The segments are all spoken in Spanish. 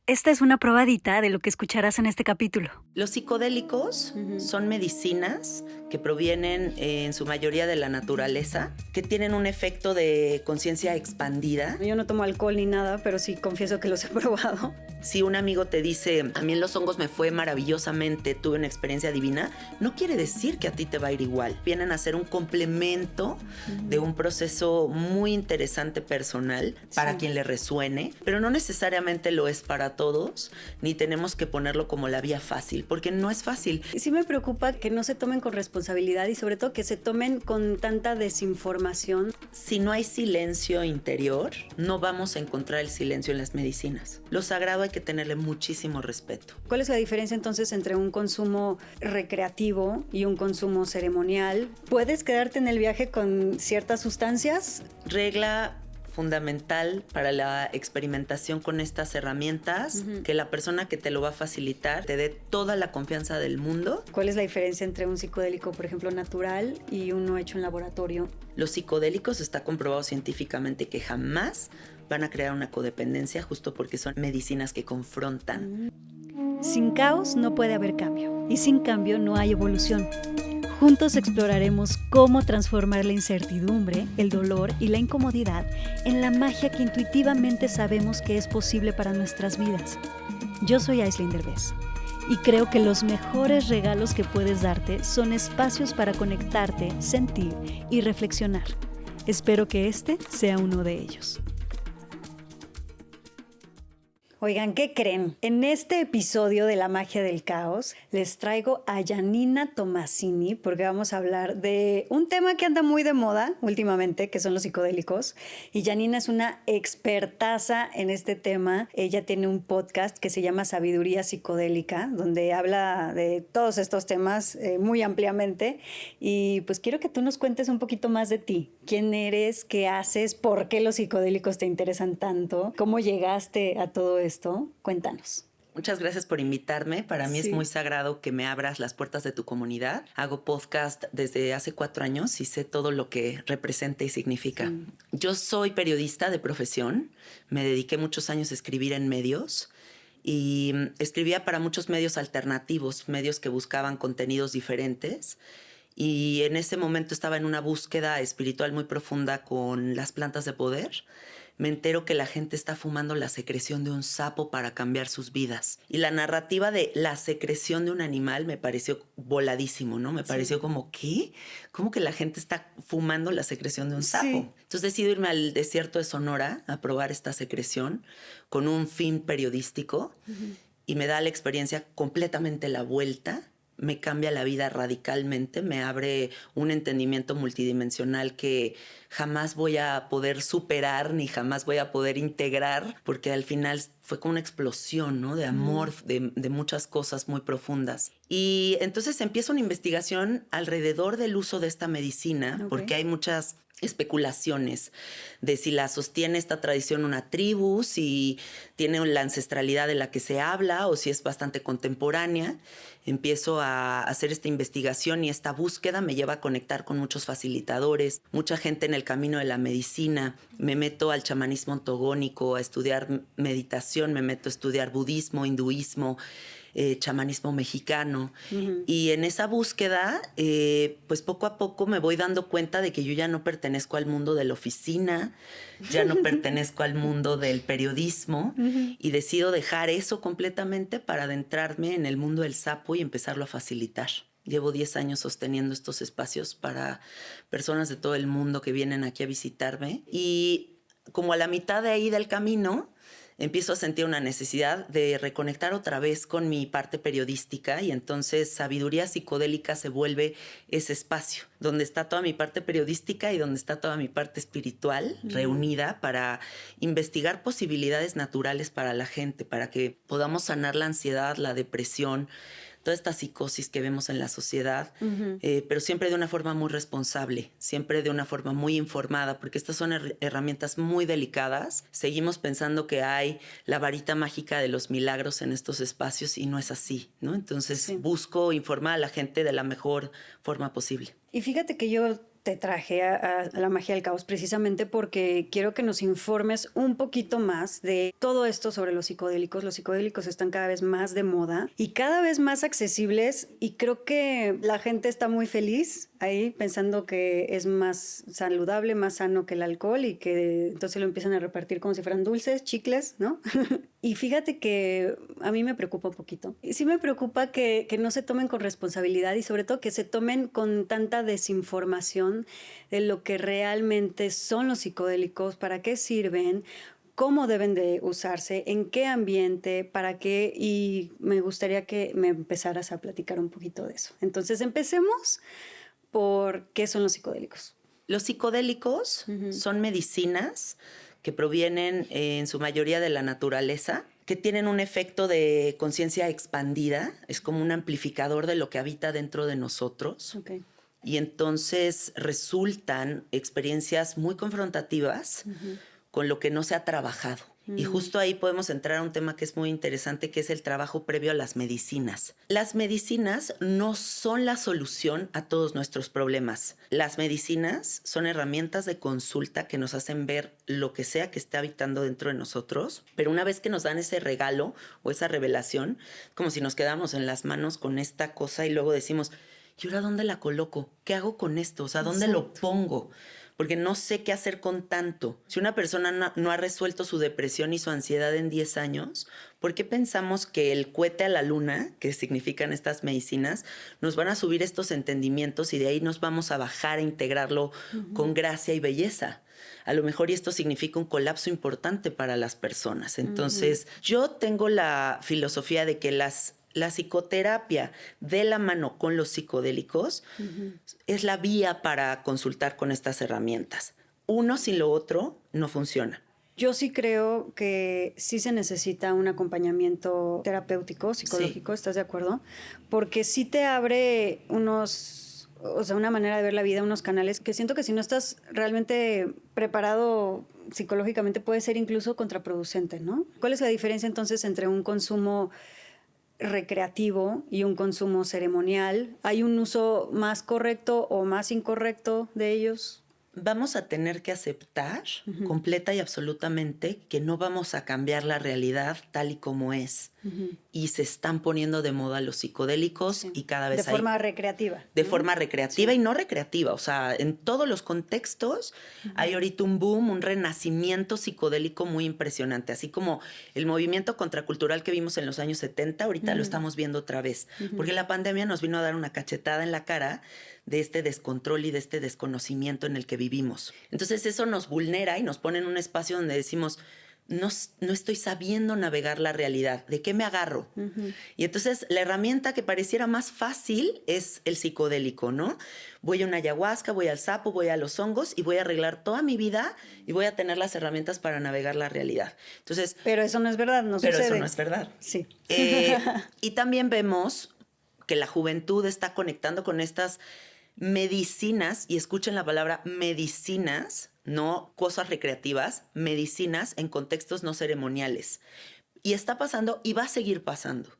Esta es una probadita de lo que escucharás en este capítulo. Los psicodélicos son medicinas que provienen en su mayoría de la naturaleza, que tienen un efecto de conciencia expandida. Yo no tomo alcohol ni nada, pero sí confieso que los he probado. Si un amigo te dice, a mí en los hongos me fue maravillosamente, tuve una experiencia divina, no quiere decir que a ti te va a ir igual. Vienen a ser un complemento de un proceso muy interesante personal para quien le resuene, pero no necesariamente lo es para todos, ni tenemos que ponerlo como la vía fácil, porque no es fácil. Sí me preocupa que no se tomen con responsabilidad y sobre todo que se tomen con tanta desinformación. Si no hay silencio interior, no vamos a encontrar el silencio en las medicinas. Lo sagrado hay que tenerle muchísimo respeto. ¿Cuál es la diferencia entonces entre un consumo recreativo y un consumo ceremonial? ¿Puedes quedarte en el viaje con ciertas sustancias? Regla fundamental para la experimentación con estas herramientas, que la persona que te lo va a facilitar te dé toda la confianza del mundo. ¿Cuál es la diferencia entre un psicodélico, por ejemplo, natural y uno hecho en laboratorio? Los psicodélicos está comprobado científicamente que jamás van a crear una codependencia, justo porque son medicinas que confrontan. Sin caos no puede haber cambio, y sin cambio no hay evolución. Juntos exploraremos cómo transformar la incertidumbre, el dolor y la incomodidad en la magia que intuitivamente sabemos que es posible para nuestras vidas. Yo soy Aislinn Derbez y creo que los mejores regalos que puedes darte son espacios para conectarte, sentir y reflexionar. Espero que este sea uno de ellos. Oigan, ¿qué creen? En este episodio de La Magia del Caos les traigo a Janina Tomasini porque vamos a hablar de un tema que anda muy de moda últimamente, que son los psicodélicos. Y Janina es una expertaza en este tema. Ella tiene un podcast que se llama Sabiduría Psicodélica, donde habla de todos estos temas muy ampliamente. Y pues quiero que tú nos cuentes un poquito más de ti. ¿Quién eres? ¿Qué haces? ¿Por qué los psicodélicos te interesan tanto? ¿Cómo llegaste a todo esto? Cuéntanos. Muchas gracias por invitarme. Para mí es muy sagrado que me abras las puertas de tu comunidad. Hago podcast desde hace 4 años y sé todo lo que representa y significa. Yo soy periodista de profesión. Me dediqué muchos años a escribir en medios y escribía para muchos medios alternativos, medios que buscaban contenidos diferentes. Y en ese momento estaba en una búsqueda espiritual muy profunda con las plantas de poder. Me entero que la gente está fumando la secreción de un sapo para cambiar sus vidas. Y la narrativa de la secreción de un animal me pareció voladísimo, ¿no? Me pareció como, ¿qué? ¿Cómo que la gente está fumando la secreción de un sapo? Sí. Entonces decido irme al desierto de Sonora a probar esta secreción con un fin periodístico y me da la experiencia completamente la vuelta. Me cambia la vida radicalmente, me abre un entendimiento multidimensional que jamás voy a poder superar ni jamás voy a poder integrar, porque al final fue como una explosión, ¿no? De amor, de muchas cosas muy profundas. Y entonces empieza una investigación alrededor del uso de esta medicina, porque hay muchas especulaciones de si la sostiene esta tradición una tribu, si tiene la ancestralidad de la que se habla o si es bastante contemporánea. Empiezo a hacer esta investigación y esta búsqueda me lleva a conectar con muchos facilitadores, mucha gente en el camino de la medicina. Me meto al chamanismo ontogónico, a estudiar meditación, me meto a estudiar budismo, hinduismo, chamanismo mexicano. Y en esa búsqueda, pues poco a poco me voy dando cuenta de que yo ya no pertenezco al mundo de la oficina, ya no pertenezco al mundo del periodismo y decido dejar eso completamente para adentrarme en el mundo del sapo y empezarlo a facilitar. Llevo 10 años sosteniendo estos espacios para personas de todo el mundo que vienen aquí a visitarme y como a la mitad de ahí del camino empiezo a sentir una necesidad de reconectar otra vez con mi parte periodística y entonces Sabiduría Psicodélica se vuelve ese espacio donde está toda mi parte periodística y donde está toda mi parte espiritual reunida para investigar posibilidades naturales para la gente, para que podamos sanar la ansiedad, la depresión, toda esta psicosis que vemos en la sociedad, pero siempre de una forma muy responsable, siempre de una forma muy informada, porque estas son herramientas muy delicadas. Seguimos pensando que hay la varita mágica de los milagros en estos espacios y no es así, ¿no? Entonces busco informar a la gente de la mejor forma posible. Y fíjate que yo te traje a la magia del caos precisamente porque quiero que nos informes un poquito más de todo esto sobre los psicodélicos. Los psicodélicos están cada vez más de moda y cada vez más accesibles y creo que la gente está muy feliz ahí pensando que es más saludable, más sano que el alcohol y que entonces lo empiezan a repartir como si fueran dulces, chicles, ¿no? Y fíjate que a mí me preocupa un poquito. Y sí me preocupa que no se tomen con responsabilidad y sobre todo que se tomen con tanta desinformación de lo que realmente son los psicodélicos, para qué sirven, cómo deben de usarse, en qué ambiente, para qué, y me gustaría que me empezaras a platicar un poquito de eso. Entonces empecemos por qué son los psicodélicos. Los psicodélicos son medicinas que provienen en su mayoría de la naturaleza, que tienen un efecto de conciencia expandida, es como un amplificador de lo que habita dentro de nosotros. Okay. Y entonces resultan experiencias muy confrontativas con lo que no se ha trabajado. Y justo ahí podemos entrar a un tema que es muy interesante, que es el trabajo previo a las medicinas. Las medicinas no son la solución a todos nuestros problemas. Las medicinas son herramientas de consulta que nos hacen ver lo que sea que esté habitando dentro de nosotros, pero una vez que nos dan ese regalo o esa revelación, como si nos quedamos en las manos con esta cosa y luego decimos, ¿y ahora dónde la coloco? ¿Qué hago con esto? O sea, ¿dónde lo pongo? Porque no sé qué hacer con tanto. Si una persona no ha resuelto su depresión y su ansiedad en 10 años, ¿por qué pensamos que el cohete a la luna, que significan estas medicinas, nos van a subir estos entendimientos y de ahí nos vamos a bajar a integrarlo con gracia y belleza? A lo mejor y esto significa un colapso importante para las personas. Entonces, yo tengo la filosofía de que la psicoterapia de la mano con los psicodélicos es la vía para consultar con estas herramientas. Uno sin lo otro no funciona. Yo sí creo que sí se necesita un acompañamiento terapéutico, psicológico, ¿estás de acuerdo? Porque sí te abre una manera de ver la vida, unos canales que siento que si no estás realmente preparado psicológicamente puede ser incluso contraproducente, ¿no? ¿Cuál es la diferencia entonces entre un consumo recreativo y un consumo ceremonial? ¿Hay un uso más correcto o más incorrecto de ellos? Vamos a tener que aceptar completa y absolutamente que no vamos a cambiar la realidad tal y como es. Y se están poniendo de moda los psicodélicos y cada vez de forma recreativa. De forma recreativa y no recreativa. O sea, en todos los contextos hay ahorita un boom, un renacimiento psicodélico muy impresionante. Así como el movimiento contracultural que vimos en los años 70, ahorita lo estamos viendo otra vez. Porque la pandemia nos vino a dar una cachetada en la cara de este descontrol y de este desconocimiento en el que vivimos. Entonces eso nos vulnera y nos pone en un espacio donde decimos, no estoy sabiendo navegar la realidad, ¿de qué me agarro? Y entonces la herramienta que pareciera más fácil es el psicodélico, ¿no? Voy a una ayahuasca, voy al sapo, voy a los hongos y voy a arreglar toda mi vida y voy a tener las herramientas para navegar la realidad. Entonces, pero eso no es verdad, no sucede. Pero eso no es verdad. Sí. Y también vemos que la juventud está conectando con estas medicinas, y escuchen la palabra medicinas, no cosas recreativas, medicinas en contextos no ceremoniales. Y está pasando y va a seguir pasando.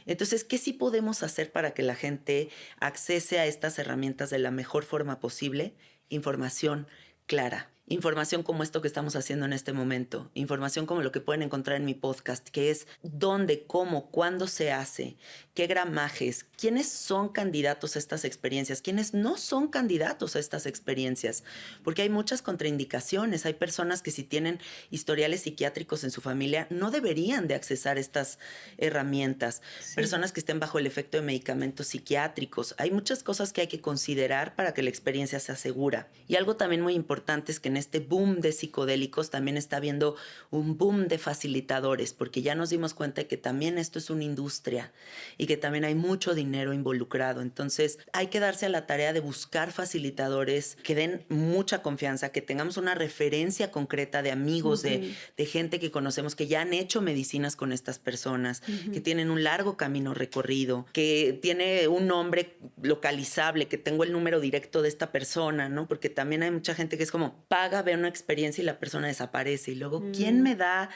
Entonces, ¿qué sí podemos hacer para que la gente accese a estas herramientas de la mejor forma posible? Información clara. Información como esto que estamos haciendo en este momento. Información como lo que pueden encontrar en mi podcast, que es dónde, cómo, cuándo se hace, qué gramajes, quiénes son candidatos a estas experiencias, quiénes no son candidatos a estas experiencias. Porque hay muchas contraindicaciones. Hay personas que si tienen historiales psiquiátricos en su familia no deberían de accesar estas herramientas. Sí. Personas que estén bajo el efecto de medicamentos psiquiátricos. Hay muchas cosas que hay que considerar para que la experiencia sea segura. Y algo también muy importante es que en este boom de psicodélicos también está habiendo un boom de facilitadores, porque ya nos dimos cuenta de que también esto es una industria y que también hay mucho dinero involucrado. Entonces hay que darse a la tarea de buscar facilitadores que den mucha confianza, que tengamos una referencia concreta de amigos, de gente que conocemos que ya han hecho medicinas con estas personas, que tienen un largo camino recorrido, que tiene un nombre localizable, que tengo el número directo de esta persona, ¿no? Porque también hay mucha gente que es como paga, ve una experiencia y la persona desaparece. Y luego, ¿quién me da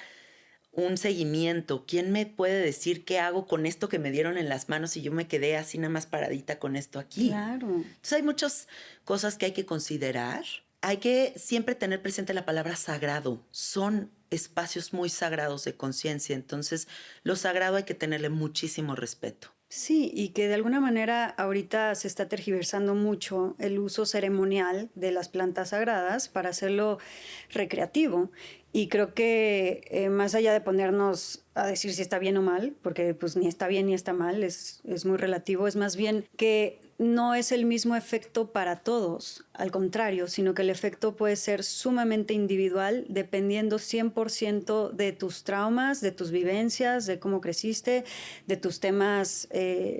un seguimiento? ¿Quién me puede decir qué hago con esto que me dieron en las manos y yo me quedé así nada más paradita con esto aquí? Claro. Entonces hay muchas cosas que hay que considerar. Hay que siempre tener presente la palabra sagrado. Son espacios muy sagrados de conciencia. Entonces, lo sagrado hay que tenerle muchísimo respeto. Sí, y que de alguna manera ahorita se está tergiversando mucho el uso ceremonial de las plantas sagradas para hacerlo recreativo. Y creo que más allá de ponernos a decir si está bien o mal, porque pues ni está bien ni está mal, es muy relativo, es más bien que no es el mismo efecto para todos, al contrario, sino que el efecto puede ser sumamente individual dependiendo 100% de tus traumas, de tus vivencias, de cómo creciste, de tus temas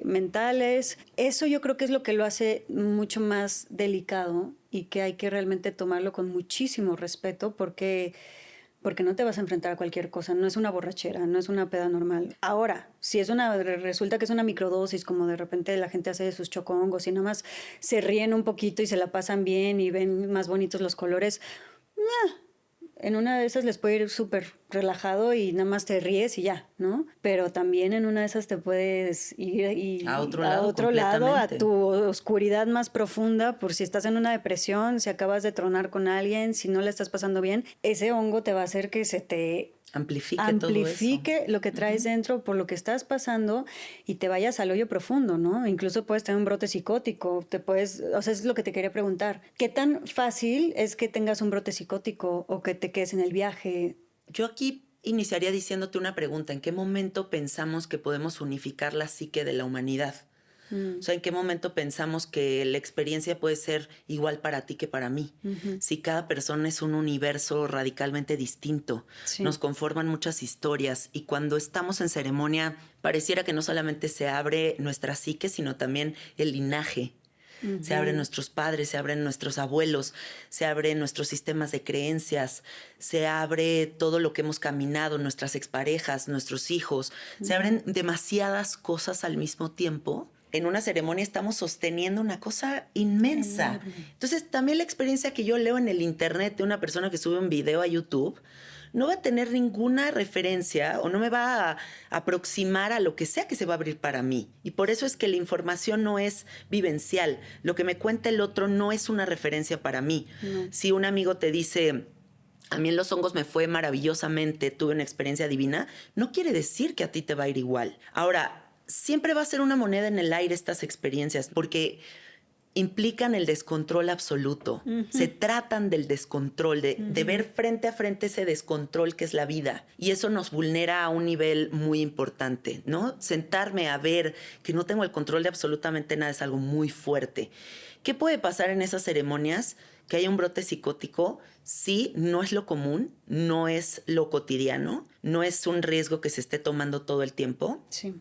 mentales. Eso yo creo que es lo que lo hace mucho más delicado y que hay que realmente tomarlo con muchísimo respeto porque no te vas a enfrentar a cualquier cosa, no es una borrachera, no es una peda normal. Ahora, si resulta que es una microdosis, como de repente la gente hace de sus chocongos y nada más se ríen un poquito y se la pasan bien y ven más bonitos los colores, en una de esas les puede ir súper relajado y nada más te ríes y ya, ¿no? Pero también en una de esas te puedes ir a otro lado, a tu oscuridad más profunda, por si estás en una depresión, si acabas de tronar con alguien, si no le estás pasando bien, ese hongo te va a hacer que se te amplifique todo eso. Lo que traes dentro por lo que estás pasando y te vayas al hoyo profundo, ¿no? Incluso puedes tener un brote psicótico, o sea, es lo que te quería preguntar. ¿Qué tan fácil es que tengas un brote psicótico o que te quedes en el viaje? Yo aquí iniciaría diciéndote una pregunta. ¿En qué momento pensamos que podemos unificar la psique de la humanidad? O sea, ¿en qué momento pensamos que la experiencia puede ser igual para ti que para mí? Si cada persona es un universo radicalmente distinto, nos conforman muchas historias y cuando estamos en ceremonia pareciera que no solamente se abre nuestra psique, sino también el linaje. Se abren nuestros padres, se abren nuestros abuelos, se abren nuestros sistemas de creencias, se abre todo lo que hemos caminado, nuestras exparejas, nuestros hijos. Se abren demasiadas cosas al mismo tiempo. En una ceremonia estamos sosteniendo una cosa inmensa. Entonces, también la experiencia que yo leo en el internet de una persona que sube un video a YouTube no va a tener ninguna referencia o no me va a aproximar a lo que sea que se va a abrir para mí. Y por eso es que la información no es vivencial. Lo que me cuenta el otro no es una referencia para mí. Si un amigo te dice, a mí en los hongos me fue maravillosamente, tuve una experiencia divina, no quiere decir que a ti te va a ir igual. Ahora, siempre va a ser una moneda en el aire estas experiencias, porque implican el descontrol absoluto. Se tratan del descontrol, de ver frente a frente ese descontrol que es la vida. Y eso nos vulnera a un nivel muy importante, ¿no? Sentarme a ver que no tengo el control de absolutamente nada es algo muy fuerte. ¿Qué puede pasar en esas ceremonias? Que haya un brote psicótico, sí, no es lo común, no es lo cotidiano, no es un riesgo que se esté tomando todo el tiempo. Sí.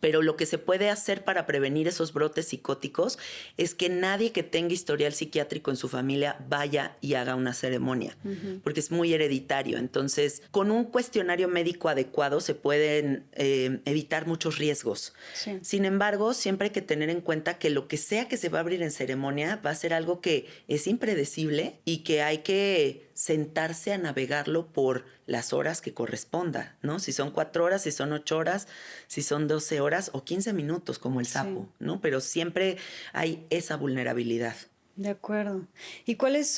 Pero lo que se puede hacer para prevenir esos brotes psicóticos es que nadie que tenga historial psiquiátrico en su familia vaya y haga una ceremonia, porque es muy hereditario. Entonces, con un cuestionario médico adecuado se pueden evitar muchos riesgos. Sí. Sin embargo, siempre hay que tener en cuenta que lo que sea que se va a abrir en ceremonia va a ser algo que es impredecible y que hay que sentarse a navegarlo por las horas que corresponda, ¿no? Si son 4 horas, si son 8 horas, si son 12 horas o 15 minutos como el sapo, ¿no? Pero siempre hay esa vulnerabilidad. De acuerdo. ¿Y cuáles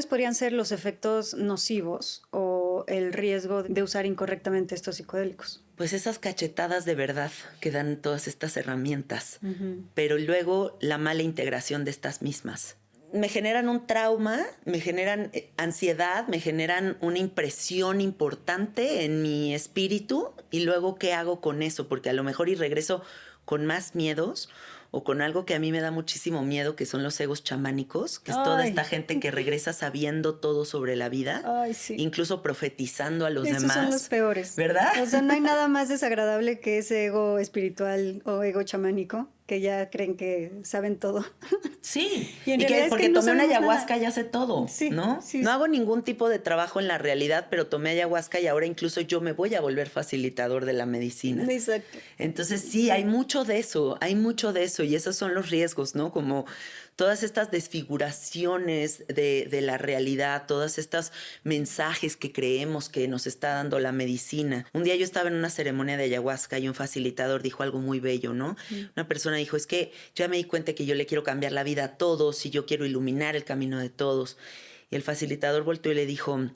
podrían ser los efectos nocivos o el riesgo de usar incorrectamente estos psicodélicos? Pues esas cachetadas de verdad que dan todas estas herramientas, pero luego la mala integración de estas mismas. Me generan un trauma, me generan ansiedad, me generan una impresión importante en mi espíritu y luego ¿qué hago con eso? Porque a lo mejor y regreso con más miedos o con algo que a mí me da muchísimo miedo, que son los egos chamánicos, que es toda esta gente que regresa sabiendo todo sobre la vida, incluso profetizando a los demás. Esos son los peores. ¿Verdad? O sea, no hay nada más desagradable que ese ego espiritual o ego chamánico, que ya creen que saben todo. Sí, y que porque no tomé una ayahuasca nada. Ya sé todo, sí, ¿no? Sí, no hago ningún tipo de trabajo en la realidad, pero tomé ayahuasca y ahora incluso yo me voy a volver facilitador de la medicina. Exacto. Entonces sí, hay mucho de eso y esos son los riesgos, ¿no? Como todas estas desfiguraciones de la realidad, todos estos mensajes que creemos que nos está dando la medicina. Un día yo estaba en una ceremonia de ayahuasca y un facilitador dijo algo muy bello, ¿no? Una persona dijo, es que ya me di cuenta que yo le quiero cambiar la vida a todos y yo quiero iluminar el camino de todos. Y el facilitador volteó y le dijo,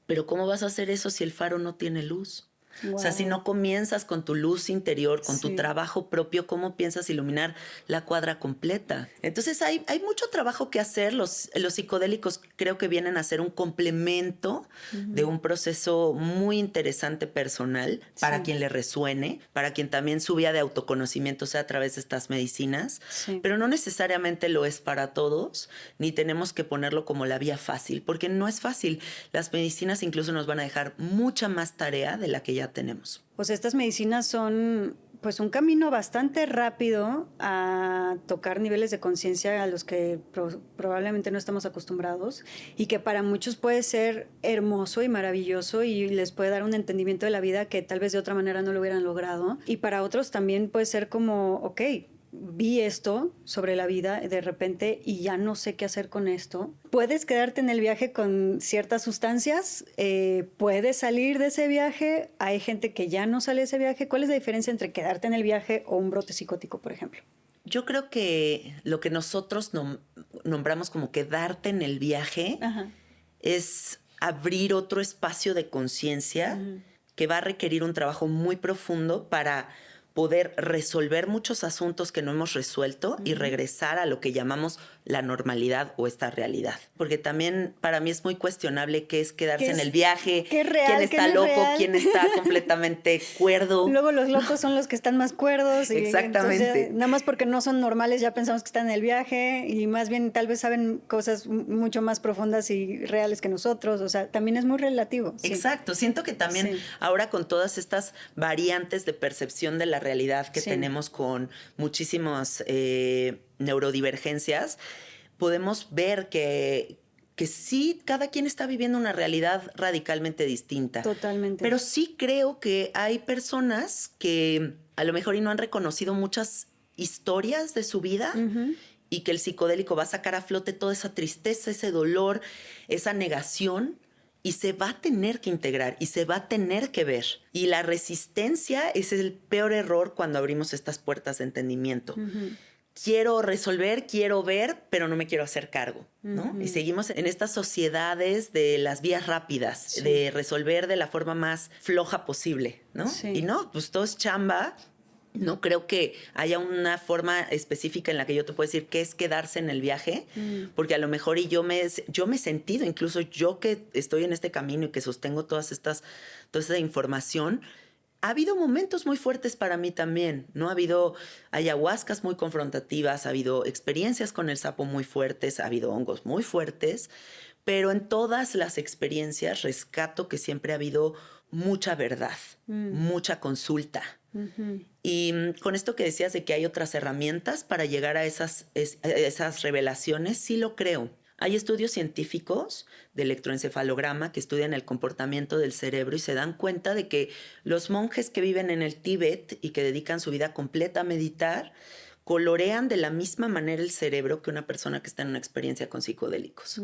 pero ¿cómo vas a hacer eso si el faro no tiene luz? Wow. O sea, si no comienzas con tu luz interior, con tu trabajo propio, ¿cómo piensas iluminar la cuadra completa? Entonces hay mucho trabajo que hacer. Los psicodélicos creo que vienen a ser un complemento de un proceso muy interesante personal para quien le resuene, para quien también su vía de autoconocimiento sea a través de estas medicinas, pero no necesariamente lo es para todos, ni tenemos que ponerlo como la vía fácil, porque no es fácil. Las medicinas incluso nos van a dejar mucha más tarea de la que ya tenemos. Pues estas medicinas son pues un camino bastante rápido a tocar niveles de conciencia a los que probablemente no estamos acostumbrados y que para muchos puede ser hermoso y maravilloso y les puede dar un entendimiento de la vida que tal vez de otra manera no lo hubieran logrado, y para otros también puede ser como, ok, vi esto sobre la vida de repente y ya no sé qué hacer con esto. Puedes quedarte en el viaje con ciertas sustancias, puedes salir de ese viaje, hay gente que ya no sale de ese viaje. ¿Cuál es la diferencia entre quedarte en el viaje o un brote psicótico, por ejemplo? Yo creo que lo que nosotros nombramos como quedarte en el viaje es abrir otro espacio de conciencia que va a requerir un trabajo muy profundo para poder resolver muchos asuntos que no hemos resuelto y regresar a lo que llamamos la normalidad o esta realidad. Porque también para mí es muy cuestionable qué es quedarse en el viaje, qué real, quién está loco, real, quién está completamente cuerdo. Luego los locos son los que están más cuerdos. Y exactamente. Entonces, nada más porque no son normales ya pensamos que están en el viaje y más bien tal vez saben cosas mucho más profundas y reales que nosotros. O sea, también es muy relativo. Exacto. Siento que también ahora con todas estas variantes de percepción de la realidad que tenemos con muchísimas neurodivergencias, podemos ver que sí, cada quien está viviendo una realidad radicalmente distinta. Totalmente. Pero sí creo que hay personas que a lo mejor y no han reconocido muchas historias de su vida y que el psicodélico va a sacar a flote toda esa tristeza, ese dolor, esa negación, y se va a tener que integrar y se va a tener que ver. Y la resistencia es el peor error cuando abrimos estas puertas de entendimiento. Quiero resolver, quiero ver, pero no me quiero hacer cargo, ¿no? Y seguimos en estas sociedades de las vías rápidas, de resolver de la forma más floja posible, ¿no? Y no, pues todo es chamba. No creo que haya una forma específica en la que yo te puedo decir qué es quedarse en el viaje, porque a lo mejor yo me he sentido, incluso yo que estoy en este camino y que sostengo toda esta información, ha habido momentos muy fuertes para mí también, ¿no? Ha habido ayahuascas muy confrontativas, ha habido experiencias con el sapo muy fuertes, ha habido hongos muy fuertes, pero en todas las experiencias rescato que siempre ha habido mucha verdad, mucha consulta. Y con esto que decías de que hay otras herramientas para llegar a esas revelaciones, sí lo creo. Hay estudios científicos de electroencefalograma que estudian el comportamiento del cerebro y se dan cuenta de que los monjes que viven en el Tíbet y que dedican su vida completa a meditar colorean de la misma manera el cerebro que una persona que está en una experiencia con psicodélicos.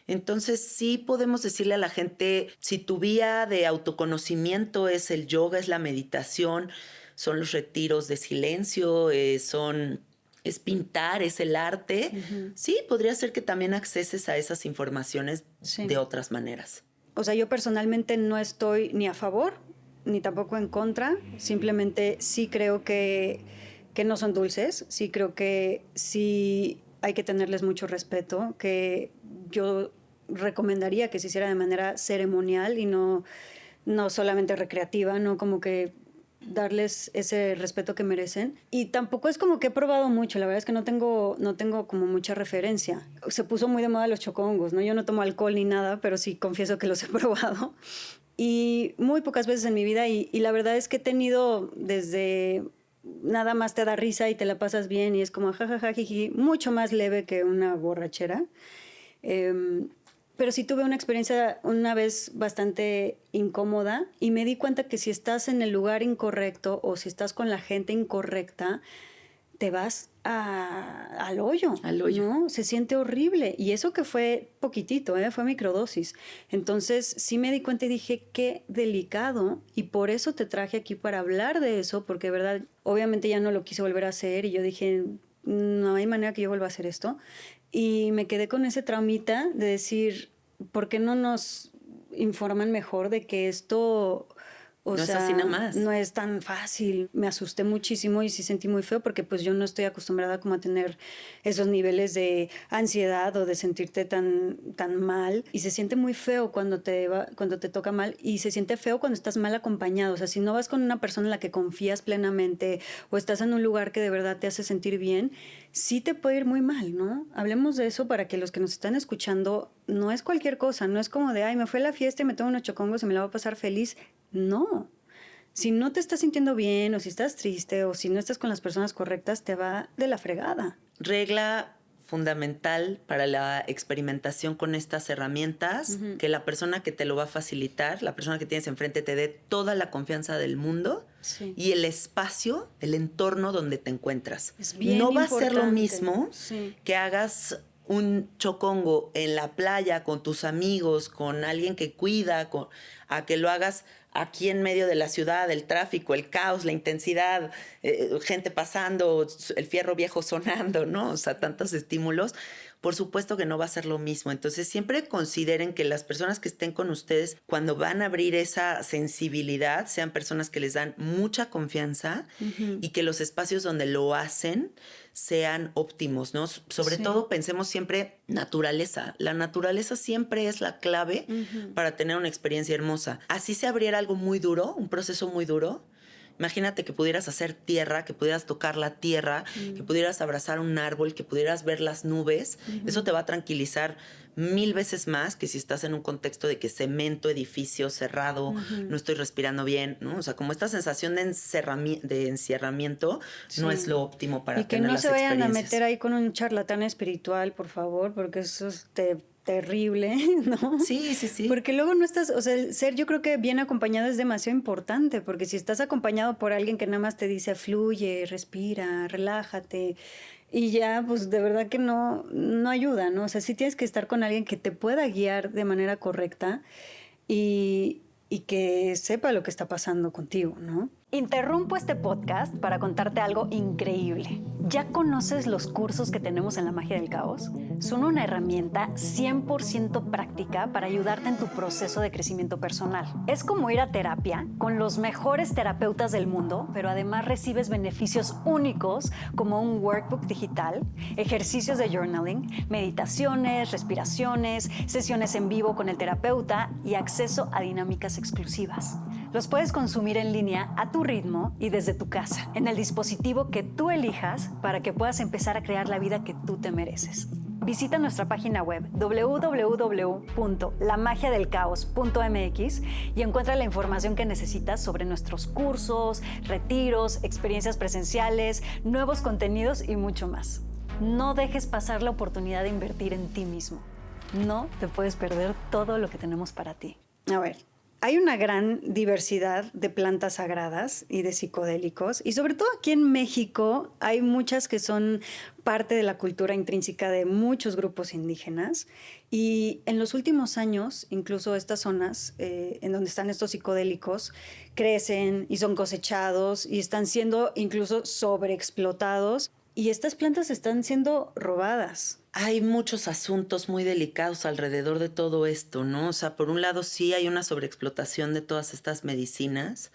Entonces sí podemos decirle a la gente, si tu vía de autoconocimiento es el yoga, es la meditación, son los retiros de silencio, es pintar, es el arte, sí, podría ser que también acceses a esas informaciones de otras maneras. O sea, yo personalmente no estoy ni a favor ni tampoco en contra, simplemente sí creo que no son dulces, sí creo que sí hay que tenerles mucho respeto, que yo recomendaría que se hiciera de manera ceremonial y no solamente recreativa, no como que darles ese respeto que merecen. Y tampoco es como que he probado mucho, la verdad es que no tengo como mucha referencia. Se puso muy de moda los chocongos, ¿no? Yo no tomo alcohol ni nada, pero sí confieso que los he probado. Y muy pocas veces en mi vida, y la verdad es que he tenido desde nada más te da risa y te la pasas bien y es como jajaja, jiji, mucho más leve que una borrachera. Pero sí tuve una experiencia una vez bastante incómoda y me di cuenta que si estás en el lugar incorrecto o si estás con la gente incorrecta, te vas al hoyo. Al hoyo. ¿No? Se siente horrible. Y eso que fue poquitito, fue microdosis. Entonces sí me di cuenta y dije, qué delicado. Y por eso te traje aquí para hablar de eso, porque de verdad, obviamente ya no lo quise volver a hacer. Y yo dije, no hay manera que yo vuelva a hacer esto. Y me quedé con ese traumita de decir, ¿por qué no nos informan mejor de que esto... no es así nada más. No es tan fácil. Me asusté muchísimo y sí sentí muy feo porque pues yo no estoy acostumbrada como a tener esos niveles de ansiedad o de sentirte tan mal. Y se siente muy feo cuando te toca mal y se siente feo cuando estás mal acompañado. O sea, si no vas con una persona en la que confías plenamente o estás en un lugar que de verdad te hace sentir bien, sí te puede ir muy mal, ¿no? Hablemos de eso para que los que nos están escuchando, no es cualquier cosa, no es como de, ay, me fue a la fiesta y me tomo unos chocongos y me la voy a pasar feliz. No. Si no te estás sintiendo bien o si estás triste o si no estás con las personas correctas, te va de la fregada. Regla fundamental para la experimentación con estas herramientas, que la persona que te lo va a facilitar, la persona que tienes enfrente te dé toda la confianza del mundo y el espacio, el entorno donde te encuentras. Es bien no va importante. a ser lo mismo que hagas un chocongo en la playa con tus amigos, con alguien que cuida, a que lo hagas aquí en medio de la ciudad, el tráfico, el caos, la intensidad, gente pasando, el fierro viejo sonando, ¿no? O sea, tantos estímulos. Por supuesto que no va a ser lo mismo. Entonces, siempre consideren que las personas que estén con ustedes, cuando van a abrir esa sensibilidad, sean personas que les dan mucha confianza y que los espacios donde lo hacen sean óptimos, ¿no? Sobre todo pensemos siempre naturaleza. La naturaleza siempre es la clave para tener una experiencia hermosa. Así se abriera algo muy duro, un proceso muy duro. Imagínate que pudieras hacer tierra, que pudieras tocar la tierra, que pudieras abrazar un árbol, que pudieras ver las nubes. Eso te va a tranquilizar 1000 veces más que si estás en un contexto de que cemento, edificio cerrado, no estoy respirando bien, ¿no? O sea, como esta sensación de encierramiento no es lo óptimo para tener las experiencias. Y que no se vayan a meter ahí con un charlatán espiritual, por favor, porque eso es terrible, ¿no? Sí. Porque luego no estás, o sea, el ser yo creo que bien acompañado es demasiado importante, porque si estás acompañado por alguien que nada más te dice fluye, respira, relájate, y ya, pues de verdad que no ayuda, ¿no? O sea, sí tienes que estar con alguien que te pueda guiar de manera correcta y que sepa lo que está pasando contigo, ¿no? Interrumpo este podcast para contarte algo increíble. ¿Ya conoces los cursos que tenemos en la Magia del Caos? Son una herramienta 100% práctica para ayudarte en tu proceso de crecimiento personal. Es como ir a terapia con los mejores terapeutas del mundo, pero además recibes beneficios únicos como un workbook digital, ejercicios de journaling, meditaciones, respiraciones, sesiones en vivo con el terapeuta y acceso a dinámicas exclusivas. Los puedes consumir en línea a tu ritmo y desde tu casa, en el dispositivo que tú elijas para que puedas empezar a crear la vida que tú te mereces. Visita nuestra página web www.lamagiadelcaos.mx y encuentra la información que necesitas sobre nuestros cursos, retiros, experiencias presenciales, nuevos contenidos y mucho más. No dejes pasar la oportunidad de invertir en ti mismo. No te puedes perder todo lo que tenemos para ti. A ver. Hay una gran diversidad de plantas sagradas y de psicodélicos y sobre todo aquí en México hay muchas que son parte de la cultura intrínseca de muchos grupos indígenas y en los últimos años incluso estas zonas en donde están estos psicodélicos crecen y son cosechados y están siendo incluso sobreexplotados y estas plantas están siendo robadas. Hay muchos asuntos muy delicados alrededor de todo esto, ¿no? O sea, por un lado sí hay una sobreexplotación de todas estas medicinas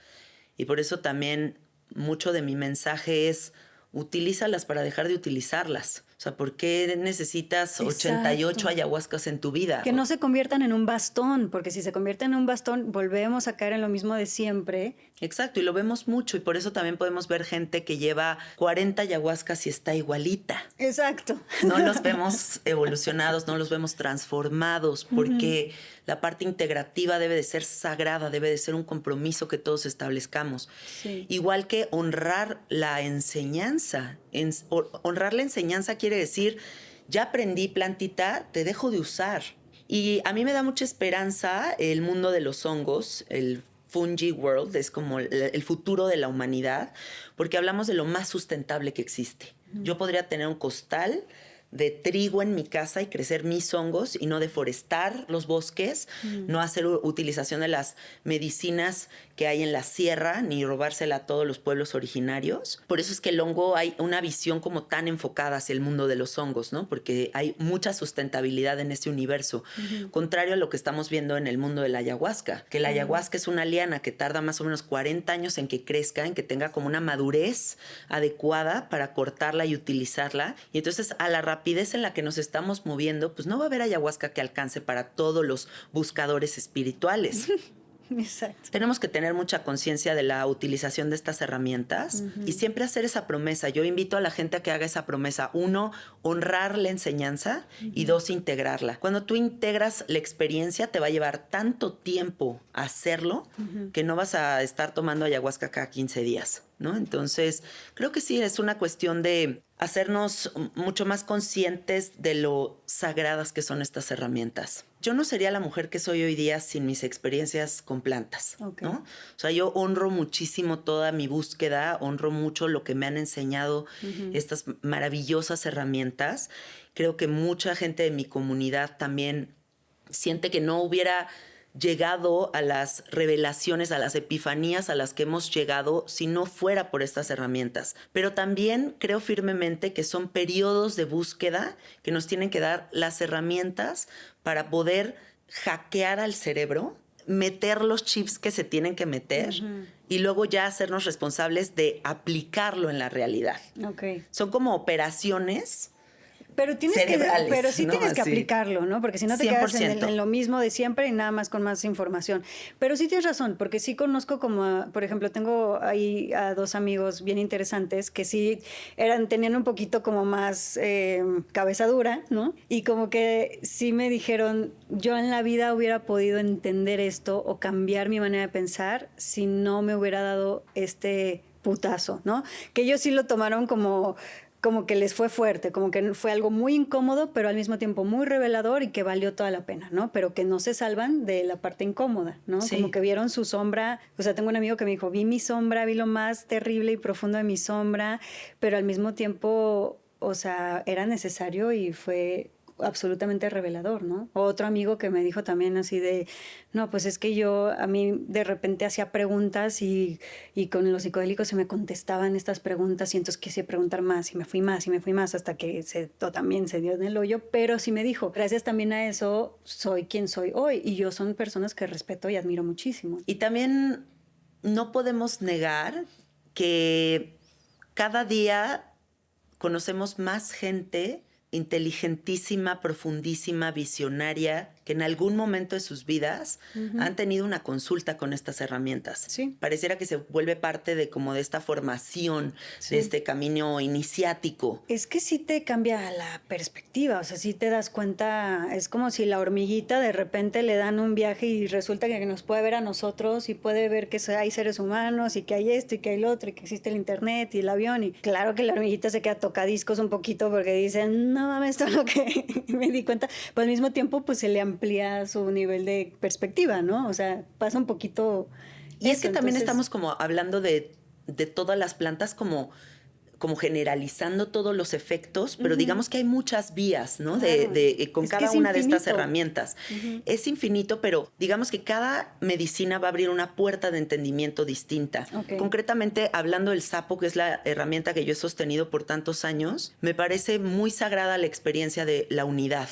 y por eso también mucho de mi mensaje es utilízalas para dejar de utilizarlas. O sea, ¿por qué necesitas 88 ayahuascas en tu vida? Que no se conviertan en un bastón, porque si se convierten en un bastón volvemos a caer en lo mismo de siempre. Exacto, y lo vemos mucho y por eso también podemos ver gente que lleva 40 ayahuascas y está igualita. Exacto. No los vemos evolucionados, no los vemos transformados, porque la parte integrativa debe de ser sagrada, debe de ser un compromiso que todos establezcamos. Sí. Igual que honrar la enseñanza. Honrar la enseñanza quiere decir, ya aprendí plantita, te dejo de usar. Y a mí me da mucha esperanza el mundo de los hongos, el Fungi World, es como el futuro de la humanidad, porque hablamos de lo más sustentable que existe. Yo podría tener un costal de trigo en mi casa y crecer mis hongos y no deforestar los bosques, no hacer utilización de las medicinas que hay en la sierra, ni robársela a todos los pueblos originarios. Por eso es que el hongo, hay una visión como tan enfocada hacia el mundo de los hongos, ¿no? Porque hay mucha sustentabilidad en este universo, contrario a lo que estamos viendo en el mundo de la ayahuasca, que la ayahuasca es una liana que tarda más o menos 40 años en que crezca, en que tenga como una madurez adecuada para cortarla y utilizarla. Y entonces a la rapidez en la que nos estamos moviendo, pues no va a haber ayahuasca que alcance para todos los buscadores espirituales. Exacto. Tenemos que tener mucha conciencia de la utilización de estas herramientas y siempre hacer esa promesa. Yo invito a la gente a que haga esa promesa. 1, honrar la enseñanza y 2, integrarla. Cuando tú integras la experiencia, te va a llevar tanto tiempo hacerlo que no vas a estar tomando ayahuasca cada 15 días, ¿no? Entonces, creo que sí, es una cuestión de hacernos mucho más conscientes de lo sagradas que son estas herramientas. Yo no sería la mujer que soy hoy día sin mis experiencias con plantas, ¿no? O sea, yo honro muchísimo toda mi búsqueda, honro mucho lo que me han enseñado estas maravillosas herramientas. Creo que mucha gente de mi comunidad también siente que no hubiera llegado a las revelaciones, a las epifanías a las que hemos llegado si no fuera por estas herramientas. Pero también creo firmemente que son periodos de búsqueda que nos tienen que dar las herramientas para poder hackear al cerebro, meter los chips que se tienen que meter y luego ya hacernos responsables de aplicarlo en la realidad. Son como operaciones pero tienes cerebrales, pero sí, ¿no? Tienes que Así. aplicarlo, ¿no? Porque si no te 100%. quedas en lo mismo de siempre y nada más con más información. Pero sí tienes razón, porque sí conozco como, por ejemplo, tengo ahí a 2 amigos bien interesantes que sí tenían un poquito como más cabeza dura, ¿no? Y como que sí me dijeron, yo en la vida hubiera podido entender esto o cambiar mi manera de pensar si no me hubiera dado este putazo, ¿no? Que ellos sí lo tomaron como que les fue fuerte, como que fue algo muy incómodo, pero al mismo tiempo muy revelador y que valió toda la pena, ¿no? Pero que no se salvan de la parte incómoda, ¿no? Sí. Como que vieron su sombra. O sea, tengo un amigo que me dijo, vi mi sombra, vi lo más terrible y profundo de mi sombra, pero al mismo tiempo, o sea, era necesario y fue absolutamente revelador, ¿no? Otro amigo que me dijo también así de, no, pues es que a mí de repente hacía preguntas y con los psicodélicos se me contestaban estas preguntas y entonces quise preguntar más y me fui más hasta que también se dio en el hoyo, pero sí me dijo, gracias también a eso soy quien soy hoy y yo son personas que respeto y admiro muchísimo. Y también no podemos negar que cada día conocemos más gente inteligentísima, profundísima, visionaria, que en algún momento de sus vidas han tenido una consulta con estas herramientas. Sí. Pareciera que se vuelve parte de como de esta formación, de este camino iniciático. Es que sí te cambia la perspectiva, o sea, sí te das cuenta, es como si la hormiguita de repente le dan un viaje y resulta que nos puede ver a nosotros y puede ver que hay seres humanos y que hay esto y que hay lo otro y que existe el internet y el avión y claro que la hormiguita se queda tocadiscos un poquito porque dicen, no mames, todo lo que me di cuenta, pero al mismo tiempo pues se le amplía su nivel de perspectiva, ¿no? O sea, pasa un poquito. Y es que también estamos como hablando de todas las plantas como generalizando todos los efectos, pero digamos que hay muchas vías, ¿no? Claro. Con cada una de estas herramientas. Es infinito, pero digamos que cada medicina va a abrir una puerta de entendimiento distinta. Concretamente, hablando del sapo, que es la herramienta que yo he sostenido por tantos años, me parece muy sagrada la experiencia de la unidad,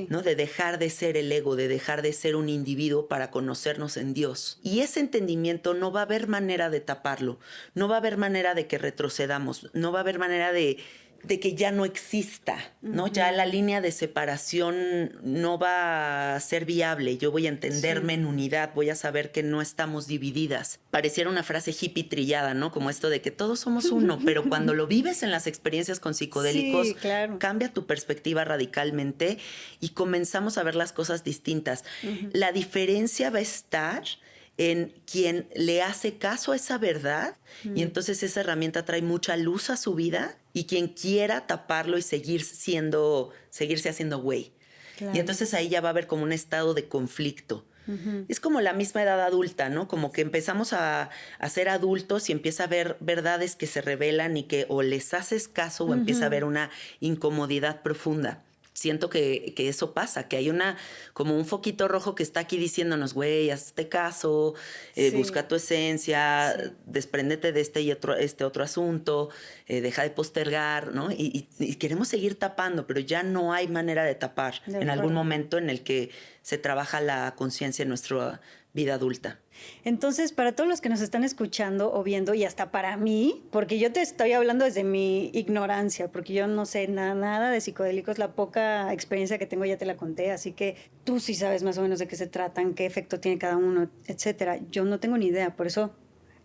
¿no? De dejar de ser el ego, de dejar de ser un individuo para conocernos en Dios. Y ese entendimiento no va a haber manera de taparlo, no va a haber manera de que retrocedamos, no va a haber manera de que ya no exista, ¿no? Ya la línea de separación no va a ser viable. Yo voy a entenderme en unidad, voy a saber que no estamos divididas. Pareciera una frase hippie trillada, ¿no? Como esto de que todos somos uno, pero cuando lo vives en las experiencias con psicodélicos, cambia tu perspectiva radicalmente y comenzamos a ver las cosas distintas. La diferencia va a estar en quien le hace caso a esa verdad y entonces esa herramienta trae mucha luz a su vida y quien quiera taparlo y seguirse haciendo güey. Claro. Y entonces ahí ya va a haber como un estado de conflicto. Es como la misma edad adulta, ¿no? Como que empezamos a ser adultos y empieza a haber verdades que se revelan y que o les haces caso o empieza a haber una incomodidad profunda. Siento que eso pasa, que hay como un foquito rojo que está aquí diciéndonos, güey, hazte caso, busca tu esencia, despréndete de este otro asunto, deja de postergar, ¿no? Y queremos seguir tapando, pero ya no hay manera de tapar en algún momento en el que se trabaja la conciencia en nuestra vida adulta. Entonces, para todos los que nos están escuchando o viendo, y hasta para mí, porque yo te estoy hablando desde mi ignorancia, porque yo no sé nada de psicodélicos, la poca experiencia que tengo ya te la conté, así que tú sí sabes más o menos de qué se tratan, qué efecto tiene cada uno, etcétera. Yo no tengo ni idea, por eso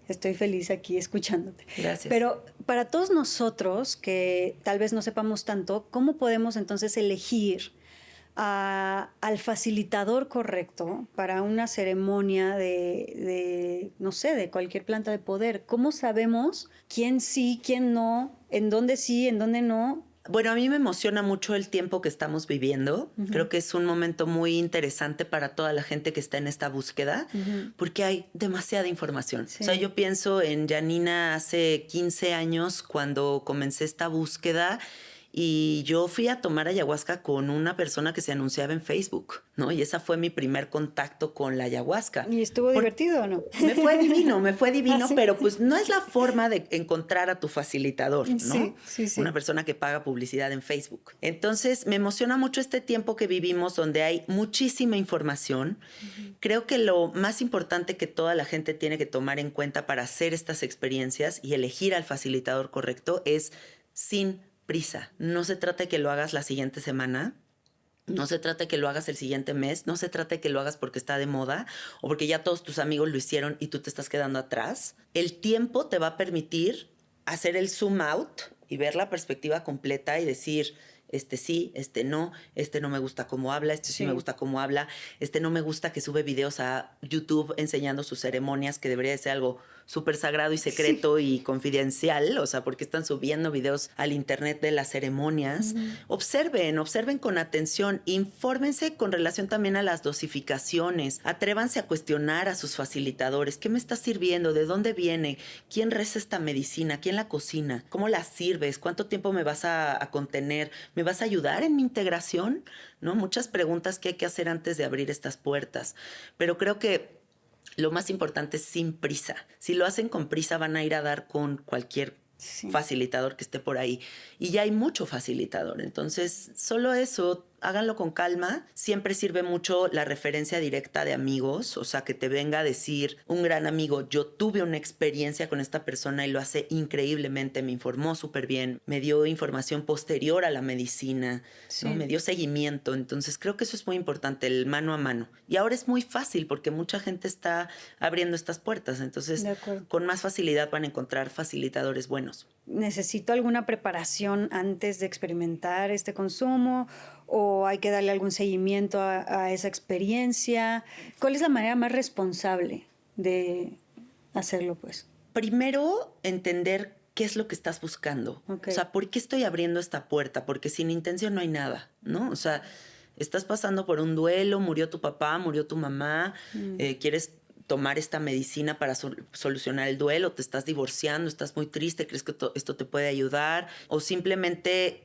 estoy feliz aquí escuchándote. Gracias. Pero para todos nosotros que tal vez no sepamos tanto, ¿cómo podemos entonces elegir al facilitador correcto para una ceremonia de, no sé, de cualquier planta de poder? ¿Cómo sabemos quién sí, quién no, en dónde sí, en dónde no? Bueno, a mí me emociona mucho el tiempo que estamos viviendo. Creo que es un momento muy interesante para toda la gente que está en esta búsqueda, porque hay demasiada información. Sí. O sea, yo pienso en Janina hace 15 años cuando comencé esta búsqueda. Y yo fui a tomar ayahuasca con una persona que se anunciaba en Facebook, ¿no? Y esa fue mi primer contacto con la ayahuasca. ¿Y estuvo divertido o no? Me fue divino, ¿sí? Pero pues no es la forma de encontrar a tu facilitador, ¿no? Sí. Una persona que paga publicidad en Facebook. Entonces, me emociona mucho este tiempo que vivimos donde hay muchísima información. Creo que lo más importante que toda la gente tiene que tomar en cuenta para hacer estas experiencias y elegir al facilitador correcto es sin prisa. No se trata de que lo hagas la siguiente semana, no se trata de que lo hagas el siguiente mes, no se trata de que lo hagas porque está de moda o porque ya todos tus amigos lo hicieron y tú te estás quedando atrás. El tiempo te va a permitir hacer el zoom out y ver la perspectiva completa y decir, sí, no me gusta cómo habla, sí me gusta cómo habla, no me gusta que sube videos a YouTube enseñando sus ceremonias, que debería de ser algo súper sagrado y secreto y confidencial, o sea, porque están subiendo videos al internet de las ceremonias. Observen con atención, infórmense con relación también a las dosificaciones, atrévanse a cuestionar a sus facilitadores, ¿qué me está sirviendo? ¿De dónde viene? ¿Quién reza esta medicina? ¿Quién la cocina? ¿Cómo la sirves? ¿Cuánto tiempo me vas a contener? ¿Me vas a ayudar en mi integración? ¿No? Muchas preguntas que hay que hacer antes de abrir estas puertas, pero creo que lo más importante es sin prisa. Si lo hacen con prisa van a ir a dar con cualquier facilitador que esté por ahí. Y ya hay mucho facilitador. Entonces, solo eso, háganlo con calma. Siempre sirve mucho la referencia directa de amigos. O sea, que te venga a decir un gran amigo, yo tuve una experiencia con esta persona y lo hace increíblemente, me informó súper bien, me dio información posterior a la medicina, ¿no? Me dio seguimiento. Entonces, creo que eso es muy importante, el mano a mano. Y ahora es muy fácil porque mucha gente está abriendo estas puertas. Entonces, con más facilidad van a encontrar facilitadores buenos. ¿Necesito alguna preparación antes de experimentar este consumo o hay que darle algún seguimiento a esa experiencia? ¿Cuál es la manera más responsable de hacerlo, pues? Primero, entender qué es lo que estás buscando. O sea, ¿por qué estoy abriendo esta puerta? Porque sin intención no hay nada, ¿no? O sea, estás pasando por un duelo, murió tu papá, murió tu mamá, quieres tomar esta medicina para solucionar el duelo, te estás divorciando, estás muy triste, crees que esto te puede ayudar, o simplemente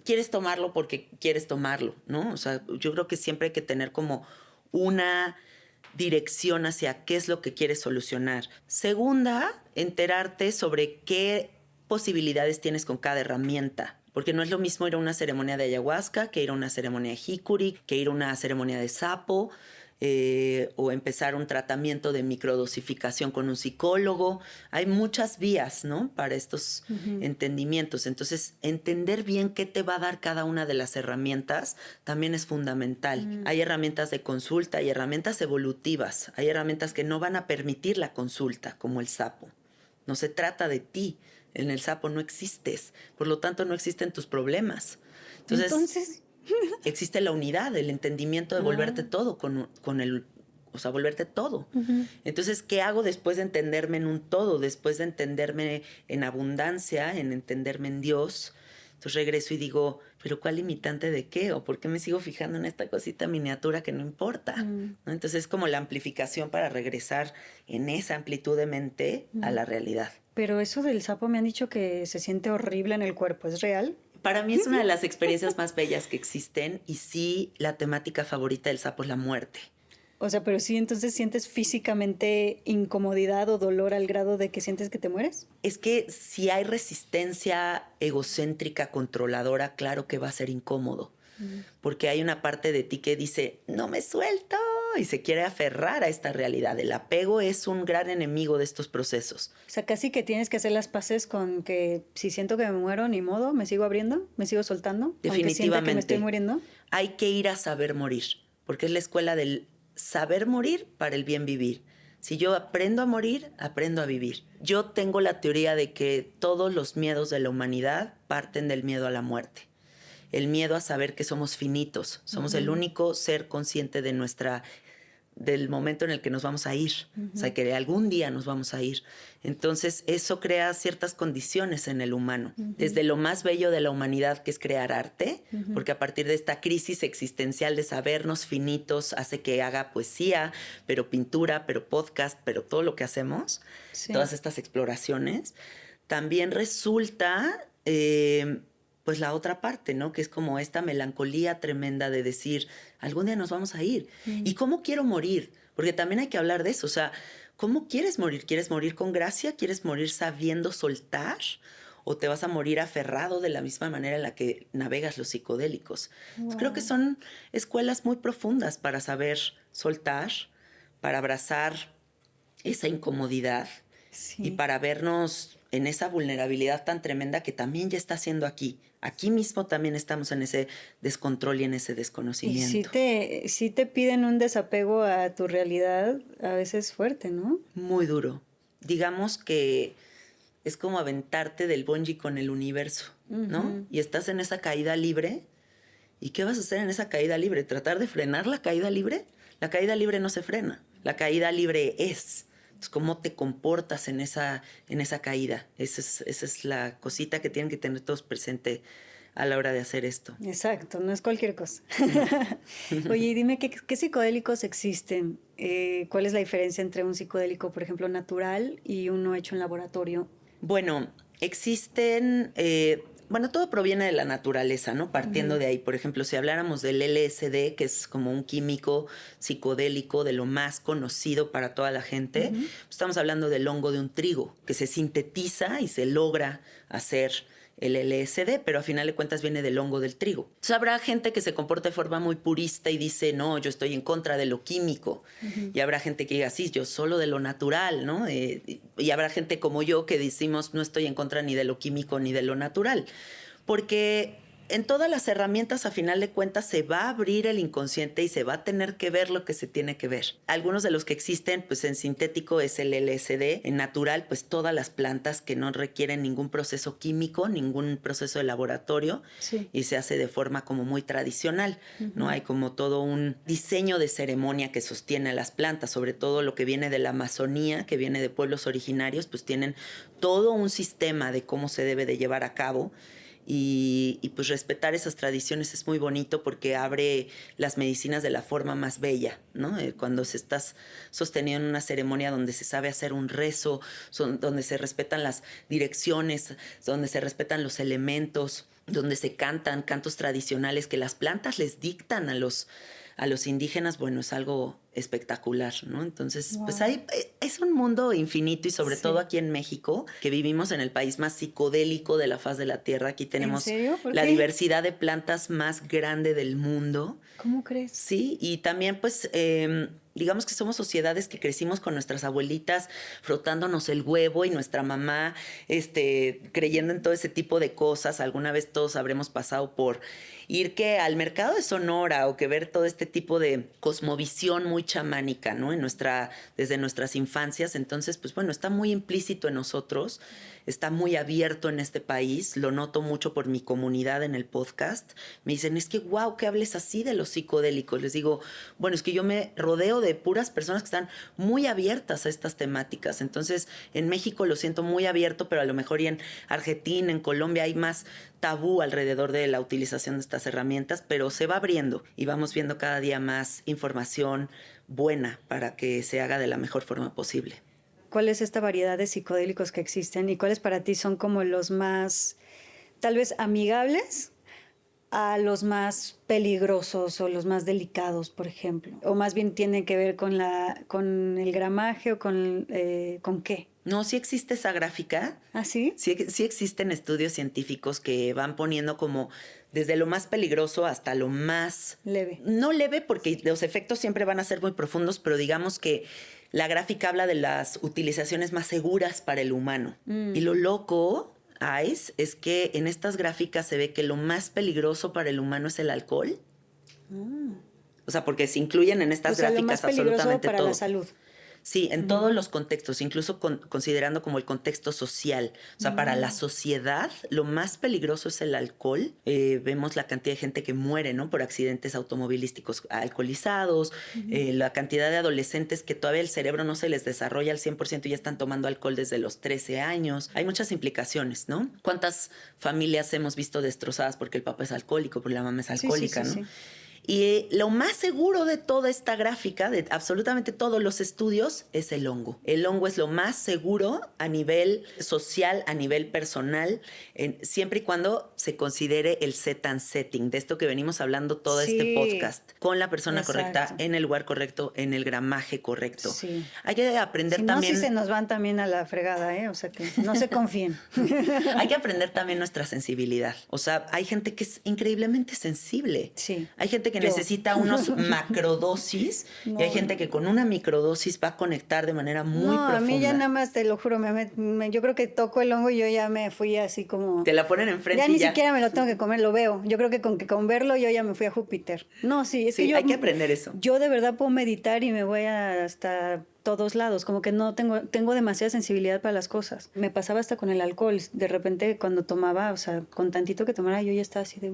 quieres tomarlo porque quieres tomarlo, ¿no? O sea, yo creo que siempre hay que tener como una dirección hacia qué es lo que quieres solucionar. Segunda, enterarte sobre qué posibilidades tienes con cada herramienta. Porque no es lo mismo ir a una ceremonia de ayahuasca que ir a una ceremonia de jicuri, que ir a una ceremonia de sapo, o empezar un tratamiento de microdosificación con un psicólogo. Hay muchas vías, ¿no? Para estos entendimientos. Entonces, entender bien qué te va a dar cada una de las herramientas también es fundamental. Hay herramientas de consulta, hay herramientas evolutivas, hay herramientas que no van a permitir la consulta, como el sapo. No se trata de ti. En el sapo no existes. Por lo tanto, no existen tus problemas. Entonces existe la unidad, el entendimiento de volverte todo o sea, volverte todo. Entonces, ¿qué hago después de entenderme en un todo? Después de entenderme en abundancia, en entenderme en Dios. Entonces regreso y digo, ¿pero cuál limitante de qué? ¿O por qué me sigo fijando en esta cosita miniatura que no importa? ¿No? Entonces es como la amplificación para regresar en esa amplitud de mente a la realidad. Pero eso del sapo me han dicho que se siente horrible en el cuerpo, ¿es real? Para mí es una de las experiencias más bellas que existen y sí, la temática favorita del sapo es la muerte. O sea, pero sí, entonces sientes físicamente incomodidad o dolor al grado de que sientes que te mueres. Es que si hay resistencia egocéntrica, controladora, claro que va a ser incómodo. Porque hay una parte de ti que dice, no me suelto, y se quiere aferrar a esta realidad. El apego es un gran enemigo de estos procesos. O sea, casi que tienes que hacer las paces con que si siento que me muero, ni modo, me sigo abriendo, me sigo soltando. Definitivamente. Aunque sienta que me estoy muriendo. Hay que ir a saber morir, porque es la escuela del saber morir para el bien vivir. Si yo aprendo a morir, aprendo a vivir. Yo tengo la teoría de que todos los miedos de la humanidad parten del miedo a la muerte. El miedo a saber que somos finitos. Somos el único ser consciente del momento en el que nos vamos a ir. O sea, que algún día nos vamos a ir. Entonces, eso crea ciertas condiciones en el humano. Desde lo más bello de la humanidad, que es crear arte, porque a partir de esta crisis existencial de sabernos finitos, hace que haga poesía, pero pintura, pero podcast, pero todo lo que hacemos, todas estas exploraciones, también resulta... pues la otra parte, ¿no? Que es como esta melancolía tremenda de decir, algún día nos vamos a ir. ¿Y cómo quiero morir? Porque también hay que hablar de eso. O sea, ¿cómo quieres morir? ¿Quieres morir con gracia? ¿Quieres morir sabiendo soltar? ¿O te vas a morir aferrado de la misma manera en la que navegas los psicodélicos? Wow. Creo que son escuelas muy profundas para saber soltar, para abrazar esa incomodidad y para vernos en esa vulnerabilidad tan tremenda que también ya está haciendo aquí. Aquí mismo también estamos en ese descontrol y en ese desconocimiento. Y sí te piden un desapego a tu realidad, a veces fuerte, ¿no? Muy duro. Digamos que es como aventarte del bungee con el universo, ¿no? Y estás en esa caída libre. ¿Y qué vas a hacer en esa caída libre? ¿Tratar de frenar la caída libre? La caída libre no se frena. La caída libre es... cómo te comportas en esa caída. Esa es la cosita que tienen que tener todos presente a la hora de hacer esto. Exacto, no es cualquier cosa. Oye, dime, ¿qué psicodélicos existen? ¿Cuál es la diferencia entre un psicodélico, por ejemplo, natural y uno hecho en laboratorio? Bueno, existen... Bueno, todo proviene de la naturaleza, ¿no? Partiendo de ahí. Por ejemplo, si habláramos del LSD, que es como un químico psicodélico de lo más conocido para toda la gente, pues estamos hablando del hongo de un trigo, que se sintetiza y se logra hacer el LSD, pero a final de cuentas viene del hongo del trigo. Entonces habrá gente que se comporta de forma muy purista y dice, no, yo estoy en contra de lo químico. Y habrá gente que diga, sí, yo solo de lo natural, ¿no? Y habrá gente como yo que decimos, no estoy en contra ni de lo químico ni de lo natural. Porque en todas las herramientas, a final de cuentas, se va a abrir el inconsciente y se va a tener que ver lo que se tiene que ver. Algunos de los que existen, pues en sintético es el LSD, en natural, pues todas las plantas que no requieren ningún proceso químico, ningún proceso de laboratorio, y se hace de forma como muy tradicional, ¿no? Hay como todo un diseño de ceremonia que sostiene a las plantas, sobre todo lo que viene de la Amazonía, que viene de pueblos originarios, pues tienen todo un sistema de cómo se debe de llevar a cabo. Y pues respetar esas tradiciones es muy bonito porque abre las medicinas de la forma más bella, ¿no? Cuando se estás sostenido en una ceremonia donde se sabe hacer un rezo, donde se respetan las direcciones, donde se respetan los elementos, donde se cantan cantos tradicionales que las plantas les dictan a los indígenas, bueno, es algo espectacular, ¿no? Entonces, pues es un mundo infinito y sobre todo aquí en México, que vivimos en el país más psicodélico de la faz de la Tierra. Aquí tenemos la diversidad de plantas más grande del mundo. ¿Cómo crees? Sí, y también pues... digamos que somos sociedades que crecimos con nuestras abuelitas frotándonos el huevo y nuestra mamá creyendo en todo ese tipo de cosas. Alguna vez todos habremos pasado por ir que al mercado de Sonora o que ver todo este tipo de cosmovisión muy muy chamánica, ¿no? Desde nuestras infancias. Entonces, pues bueno, está muy implícito en nosotros, está muy abierto en este país. Lo noto mucho por mi comunidad en el podcast. Me dicen, es que wow, que hables así de los psicodélicos. Les digo, bueno, es que yo me rodeo de puras personas que están muy abiertas a estas temáticas. Entonces, en México lo siento muy abierto, pero a lo mejor y en Argentina, en Colombia hay más tabú alrededor de la utilización de estas herramientas, pero se va abriendo y vamos viendo cada día más información buena para que se haga de la mejor forma posible. ¿Cuál es esta variedad de psicodélicos que existen y cuáles para ti son como los más, tal vez, amigables a los más peligrosos o los más delicados, por ejemplo? O más bien tienen que ver con el gramaje o con qué. No, sí existe esa gráfica. ¿Ah, sí? Sí existen estudios científicos que van poniendo como desde lo más peligroso hasta lo más... Leve. No leve, porque los efectos siempre van a ser muy profundos, pero digamos que la gráfica habla de las utilizaciones más seguras para el humano. Y lo loco, Ais, es que en estas gráficas se ve que lo más peligroso para el humano es el alcohol. O sea, porque se incluyen en estas gráficas lo más peligroso absolutamente para todo. La salud. Sí, en todos los contextos, incluso considerando como el contexto social. O sea, para la sociedad, lo más peligroso es el alcohol. Vemos la cantidad de gente que muere, ¿no? Por accidentes automovilísticos alcoholizados, la cantidad de adolescentes que todavía el cerebro no se les desarrolla al 100% y ya están tomando alcohol desde los 13 años. Hay muchas implicaciones, ¿no? ¿Cuántas familias hemos visto destrozadas porque el papá es alcohólico, porque la mamá es alcohólica, ¿no? Sí. Y lo más seguro de toda esta gráfica, de absolutamente todos los estudios, es el hongo. El hongo es lo más seguro a nivel social, a nivel personal, siempre y cuando se considere el set and setting, de esto que venimos hablando todo este podcast, con la persona correcta, en el lugar correcto, en el gramaje correcto. Sí. Hay que aprender también... Si se nos van también a la fregada, ¿eh? O sea, que no se confíen. Hay que aprender también nuestra sensibilidad. O sea, hay gente que es increíblemente sensible. Sí. Hay gente que necesita unos macrodosis y hay gente que con una microdosis va a conectar de manera muy profunda. A mí ya nada más, te lo juro, yo creo que toco el hongo y yo ya me fui así como... Te la ponen enfrente ya ni siquiera me lo tengo que comer, lo veo. Yo creo que con verlo yo ya me fui a Júpiter. No, sí, es que hay que aprender eso. Yo de verdad puedo meditar y me voy hasta todos lados, como que no tengo demasiada sensibilidad para las cosas. Me pasaba hasta con el alcohol, de repente cuando tomaba, o sea, con tantito que tomara yo ya estaba así de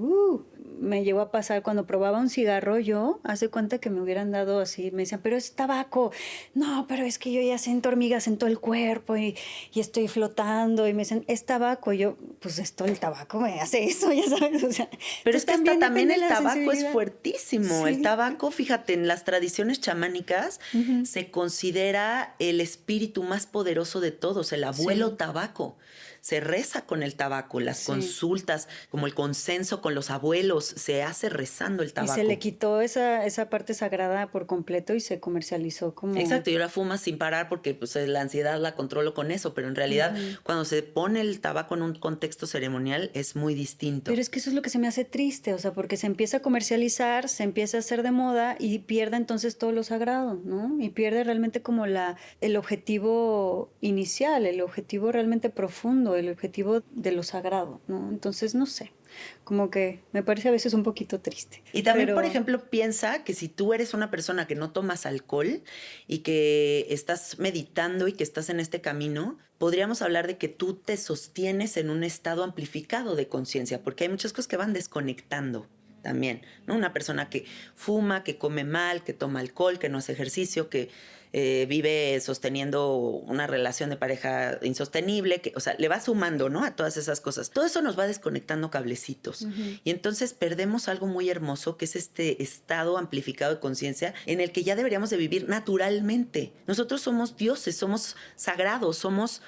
me llegó a pasar cuando probaba un cigarro, yo hace cuenta que me hubieran dado así, me decían, pero es tabaco. No, pero es que yo ya siento hormigas en todo el cuerpo y estoy flotando y me dicen, es tabaco. Y yo, pues el tabaco me hace eso, ya sabes, o sea. Pero es que también el tabaco es fuertísimo. Sí. El tabaco, fíjate, en las tradiciones chamánicas se considera el espíritu más poderoso de todos, el abuelo tabaco. Se reza con el tabaco, las consultas, como el consenso con los abuelos, se hace rezando el tabaco. Y se le quitó esa parte sagrada por completo y se comercializó como... Exacto, y ahora fumas sin parar porque pues, la ansiedad la controlo con eso, pero en realidad cuando se pone el tabaco en un contexto ceremonial es muy distinto. Pero es que eso es lo que se me hace triste, o sea, porque se empieza a comercializar, se empieza a hacer de moda y pierde entonces todo lo sagrado, ¿no? Y pierde realmente como el objetivo inicial, el objetivo realmente profundo, el objetivo de lo sagrado, ¿no? Entonces, no sé, como que me parece a veces un poquito triste. Y también, por ejemplo, piensa que si tú eres una persona que no tomas alcohol y que estás meditando y que estás en este camino, podríamos hablar de que tú te sostienes en un estado amplificado de conciencia, porque hay muchas cosas que van desconectando también, ¿no? Una persona que fuma, que come mal, que toma alcohol, que no hace ejercicio, que vive sosteniendo una relación de pareja insostenible, o sea, le va sumando, ¿no? A todas esas cosas. Todo eso nos va desconectando cablecitos. Y entonces perdemos algo muy hermoso, que es este estado amplificado de conciencia en el que ya deberíamos de vivir naturalmente. Nosotros somos dioses, somos sagrados, somos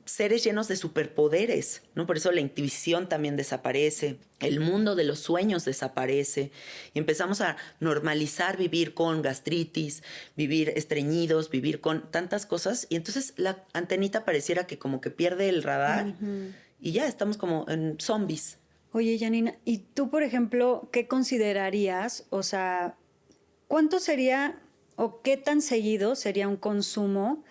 seres llenos de superpoderes, ¿no? Por eso la intuición también desaparece, el mundo de los sueños desaparece y empezamos a normalizar vivir con gastritis, vivir estreñidos, vivir con tantas cosas y entonces la antenita pareciera que como que pierde el radar y ya estamos como en zombies. Oye, Janina, ¿y tú, por ejemplo, qué considerarías? O sea, ¿cuánto sería o qué tan seguido sería un consumo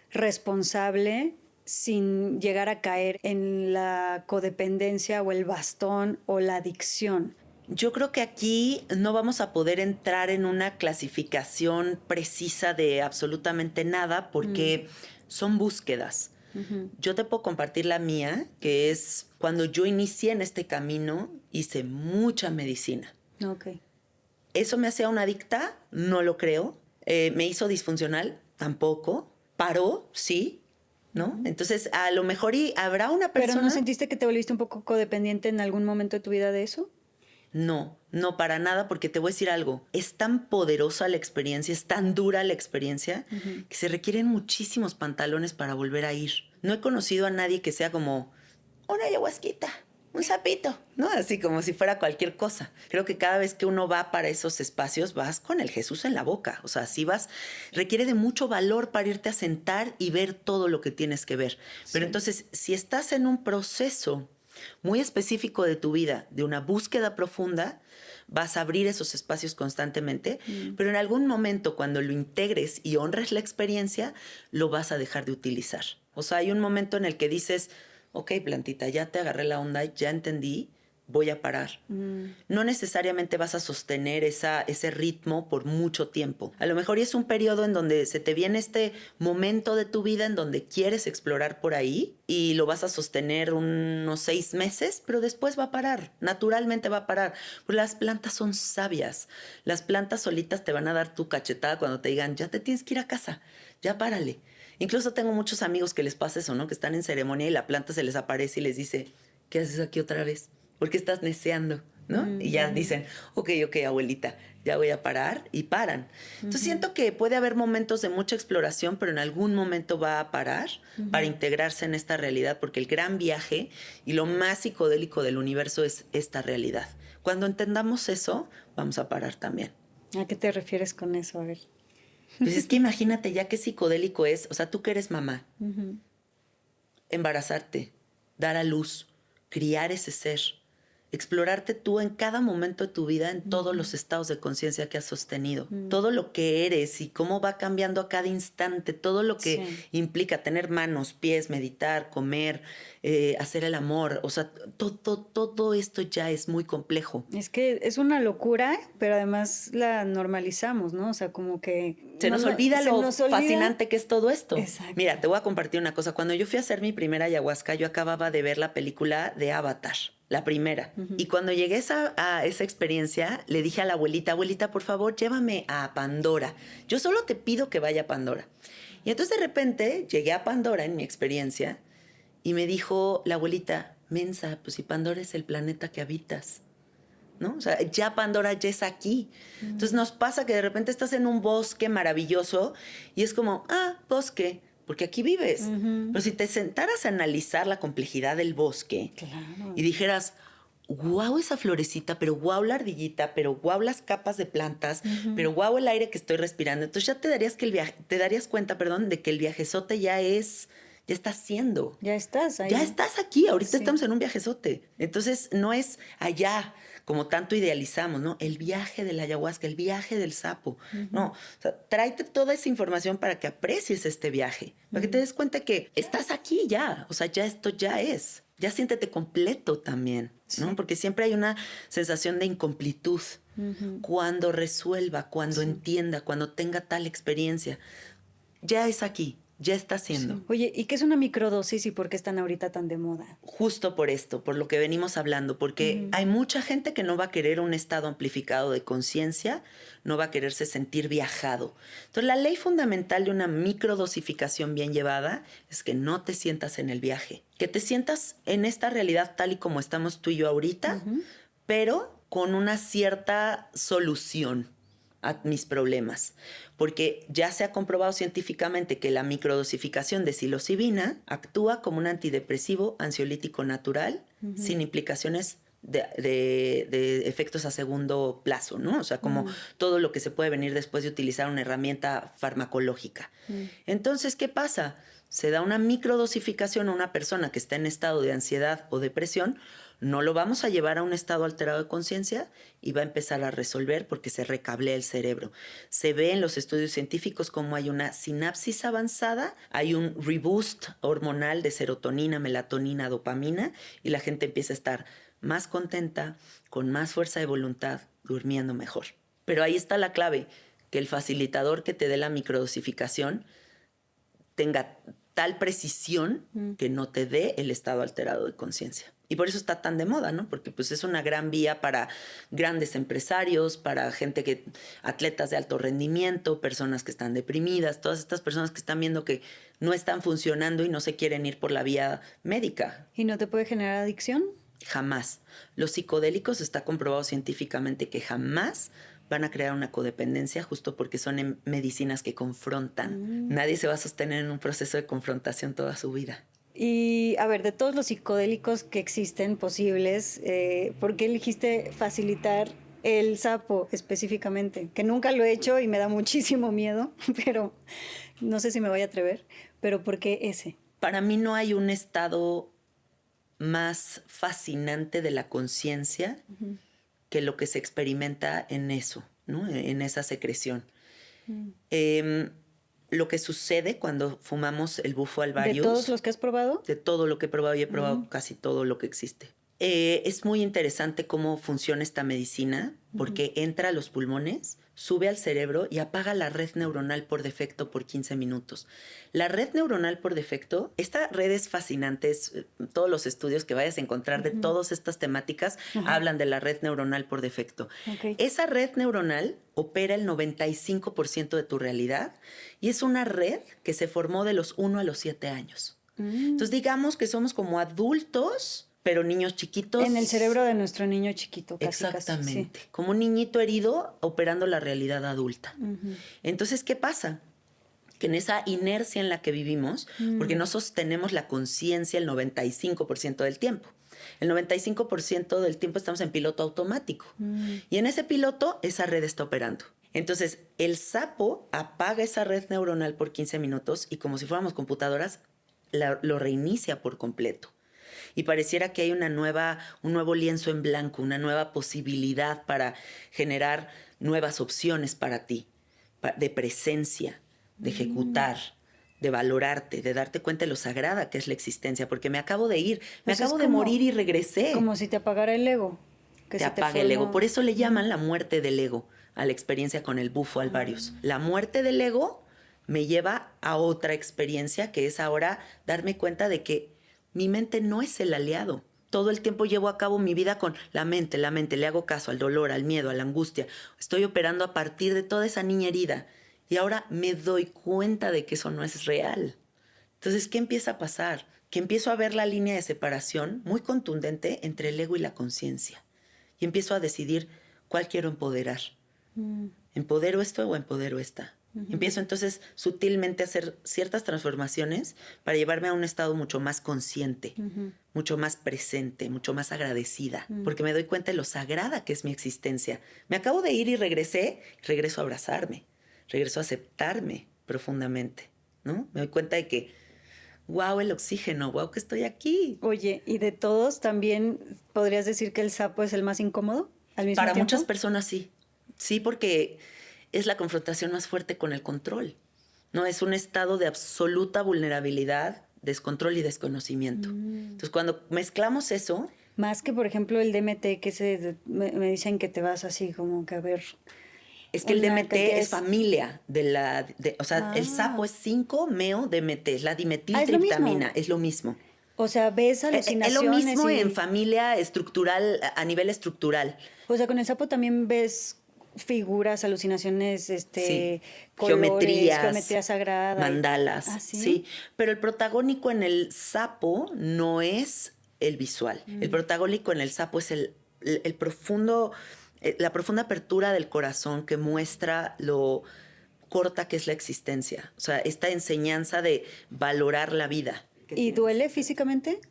responsable sin llegar a caer en la codependencia o el bastón o la adicción? Yo creo que aquí no vamos a poder entrar en una clasificación precisa de absolutamente nada porque son búsquedas. Yo te puedo compartir la mía, que es cuando yo inicié en este camino, hice mucha medicina. Okay. ¿Eso me hacía una adicta? No lo creo. ¿Me hizo disfuncional? Tampoco. ¿Paró? Sí. ¿No? Entonces, a lo mejor habrá una persona... ¿Pero no sentiste que te volviste un poco codependiente en algún momento de tu vida de eso? No, para nada, porque te voy a decir algo. Es tan poderosa la experiencia, es tan dura la experiencia, que se requieren muchísimos pantalones para volver a ir. No he conocido a nadie que sea como una ayahuasquita, un sapito, ¿no? Así como si fuera cualquier cosa. Creo que cada vez que uno va para esos espacios, vas con el Jesús en la boca. O sea, si vas, requiere de mucho valor para irte a sentar y ver todo lo que tienes que ver. Sí. Pero entonces, si estás en un proceso muy específico de tu vida, de una búsqueda profunda, vas a abrir esos espacios constantemente, pero en algún momento cuando lo integres y honres la experiencia, lo vas a dejar de utilizar. O sea, hay un momento en el que dices, ok, plantita, ya te agarré la onda, ya entendí, voy a parar. No necesariamente vas a sostener ese ritmo por mucho tiempo. A lo mejor es un periodo en donde se te viene este momento de tu vida en donde quieres explorar por ahí y lo vas a sostener unos 6 meses, pero después va a parar. Naturalmente va a parar. Porque las plantas son sabias. Las plantas solitas te van a dar tu cachetada cuando te digan, ya te tienes que ir a casa, ya párale. Incluso tengo muchos amigos que les pasa eso, ¿no? Que están en ceremonia y la planta se les aparece y les dice, ¿qué haces aquí otra vez? ¿Por qué estás neceando? ¿No? Y ya dicen, ok, abuelita, ya voy a parar, y paran. Entonces siento que puede haber momentos de mucha exploración, pero en algún momento va a parar para integrarse en esta realidad, porque el gran viaje y lo más psicodélico del universo es esta realidad. Cuando entendamos eso, vamos a parar también. ¿A qué te refieres con eso? A ver. Pues es que imagínate ya qué psicodélico es. O sea, tú que eres mamá, embarazarte, dar a luz, criar ese ser, explorarte tú en cada momento de tu vida, en todos los estados de conciencia que has sostenido, todo lo que eres y cómo va cambiando a cada instante, todo lo que implica tener manos, pies, meditar, comer, hacer el amor, o sea, todo esto ya es muy complejo. Es que es una locura, pero además la normalizamos, ¿no? O sea, como que... Se nos olvida lo fascinante que es todo esto. Exacto. Mira, te voy a compartir una cosa. Cuando yo fui a hacer mi primera ayahuasca, yo acababa de ver la película de Avatar, la primera. Y cuando llegué a esa experiencia, le dije a la abuelita, por favor, llévame a Pandora. Yo solo te pido que vaya a Pandora. Y entonces de repente llegué a Pandora en mi experiencia y me dijo la abuelita, mensa, pues si Pandora es el planeta que habitas, ¿no? O sea, ya Pandora ya es aquí. Entonces nos pasa que de repente estás en un bosque maravilloso y es como, bosque, porque aquí vives. Pero si te sentaras a analizar la complejidad del bosque y dijeras, guau esa florecita, pero guau la ardillita, pero guau las capas de plantas, pero guau el aire que estoy respirando, entonces ya te darías cuenta, de que el viajezote ya está haciendo. Ya estás ahí. Ya estás aquí, ahorita estamos en un viajezote. Entonces no es allá como tanto idealizamos, ¿no? El viaje de la ayahuasca, el viaje del sapo. No, o sea, tráete toda esa información para que aprecies este viaje, para que te des cuenta que estás aquí ya, o sea, ya esto ya es. Ya siéntete completo también, ¿no? Porque siempre hay una sensación de incompletud. Cuando resuelva, cuando entienda, cuando tenga tal experiencia, ya es aquí. Ya está haciendo. Sí. Oye, ¿y qué es una microdosis y por qué están ahorita tan de moda? Justo por esto, por lo que venimos hablando, porque hay mucha gente que no va a querer un estado amplificado de conciencia, no va a quererse sentir viajado. Entonces, la ley fundamental de una microdosificación bien llevada es que no te sientas en el viaje, que te sientas en esta realidad tal y como estamos tú y yo ahorita, pero con una cierta solución a mis problemas, porque ya se ha comprobado científicamente que la microdosificación de psilocibina actúa como un antidepresivo ansiolítico natural sin implicaciones de efectos a segundo plazo, ¿no? O sea, como todo lo que se puede venir después de utilizar una herramienta farmacológica. Entonces, ¿qué pasa? se da una microdosificación a una persona que está en estado de ansiedad o depresión, no lo vamos a llevar a un estado alterado de conciencia y va a empezar a resolver porque se recablea el cerebro. Se ve en los estudios científicos cómo hay una sinapsis avanzada, hay un reboost hormonal de serotonina, melatonina, dopamina y la gente empieza a estar más contenta, con más fuerza de voluntad, durmiendo mejor. Pero ahí está la clave, que el facilitador que te dé la microdosificación tenga tal precisión que no te dé el estado alterado de conciencia. Y por eso está tan de moda, ¿no? Porque pues es una gran vía para grandes empresarios, para gente atletas de alto rendimiento, personas que están deprimidas, todas estas personas que están viendo que no están funcionando y no se quieren ir por la vía médica. ¿Y no te puede generar adicción? Jamás. Los psicodélicos está comprobado científicamente que jamás van a crear una codependencia justo porque son medicinas que confrontan. Nadie se va a sostener en un proceso de confrontación toda su vida. Y, a ver, de todos los psicodélicos que existen posibles, ¿por qué elegiste facilitar el sapo específicamente? Que nunca lo he hecho y me da muchísimo miedo, pero no sé si me voy a atrever. Pero ¿por qué ese? Para mí no hay un estado más fascinante de la conciencia que lo que se experimenta en eso, ¿no? En esa secreción. Lo que sucede cuando fumamos el bufo alvarius. ¿De todos los que has probado? De todo lo que he probado, y he probado casi todo lo que existe. Es muy interesante cómo funciona esta medicina, porque entra a los pulmones, sube al cerebro y apaga la red neuronal por defecto por 15 minutos. La red neuronal por defecto, esta red es fascinante, todos los estudios que vayas a encontrar de todas estas temáticas hablan de la red neuronal por defecto. Okay. Esa red neuronal opera el 95% de tu realidad y es una red que se formó de los 1 a los 7 años. Entonces digamos que somos como adultos, pero niños chiquitos. En el cerebro de nuestro niño chiquito, casi. Exactamente. Casi, sí. Como un niñito herido operando la realidad adulta. Entonces, ¿qué pasa? Que en esa inercia en la que vivimos, porque no sostenemos la conciencia el 95% del tiempo. El 95% del tiempo estamos en piloto automático. Y en ese piloto, esa red está operando. Entonces, el sapo apaga esa red neuronal por 15 minutos y como si fuéramos computadoras, lo reinicia por completo. Y pareciera que hay un nuevo lienzo en blanco, una nueva posibilidad para generar nuevas opciones para ti, de presencia, de ejecutar, de valorarte, de darte cuenta de lo sagrada que es la existencia, porque me acabo de ir, me acabo de morir y regresé. Como si te apagara el ego. Te apaga el ego. Por eso le llaman la muerte del ego a la experiencia con el bufo alvarius. La muerte del ego me lleva a otra experiencia que es ahora darme cuenta de que mi mente no es el aliado. Todo el tiempo llevo a cabo mi vida con la mente, le hago caso al dolor, al miedo, a la angustia. Estoy operando a partir de toda esa niña herida. Y ahora me doy cuenta de que eso no es real. Entonces, ¿qué empieza a pasar? Que empiezo a ver la línea de separación muy contundente entre el ego y la conciencia. Y empiezo a decidir cuál quiero empoderar. ¿Empodero esto o empodero esta? Empiezo entonces sutilmente a hacer ciertas transformaciones para llevarme a un estado mucho más consciente, mucho más presente, mucho más agradecida, porque me doy cuenta de lo sagrada que es mi existencia. Me acabo de ir y regreso a abrazarme, regreso a aceptarme profundamente, ¿no? Me doy cuenta de que, wow, el oxígeno, wow, que estoy aquí. Oye, ¿y de todos también podrías decir que el sapo es el más incómodo al mismo tiempo? Para muchas personas sí. Sí, porque es la confrontación más fuerte con el control, ¿no? Es un estado de absoluta vulnerabilidad, descontrol y desconocimiento. Entonces, cuando mezclamos eso... Más que, por ejemplo, el DMT, que me dicen que te vas así como que a ver... Es que el DMT es familia o sea, el sapo es 5-meo-DMT, es la dimetiltriptamina, es lo mismo. O sea, ves alucinaciones. Es lo mismo en familia estructural, a nivel estructural. O sea, con el sapo también ves figuras, alucinaciones, sí. colores, geometría sagrada. Mandalas. ¿Sí? Sí, pero el protagónico en el sapo no es el visual. El protagónico en el sapo es el profundo, la profunda apertura del corazón que muestra lo corta que es la existencia. O sea, esta enseñanza de valorar la vida. ¿Y duele físicamente?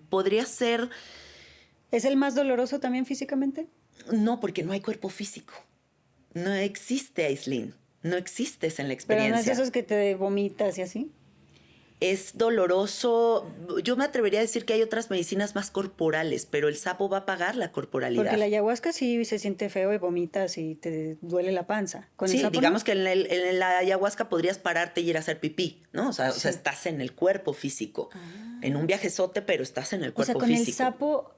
Podría ser... ¿Es el más doloroso también físicamente? No, porque no hay cuerpo físico. No existe, Aislinn. No existes en la experiencia. ¿Pero no es esos que te vomitas y así? Es doloroso. Yo me atrevería a decir que hay otras medicinas más corporales, pero el sapo va a pagar la corporalidad. Porque la ayahuasca sí se siente feo y vomitas y te duele la panza. ¿Con el Sí, sapo digamos no? que en la ayahuasca podrías pararte y ir a hacer pipí, ¿no? O sea, estás en el cuerpo físico. En un viajezote, pero estás en el cuerpo O sea, con físico. el sapo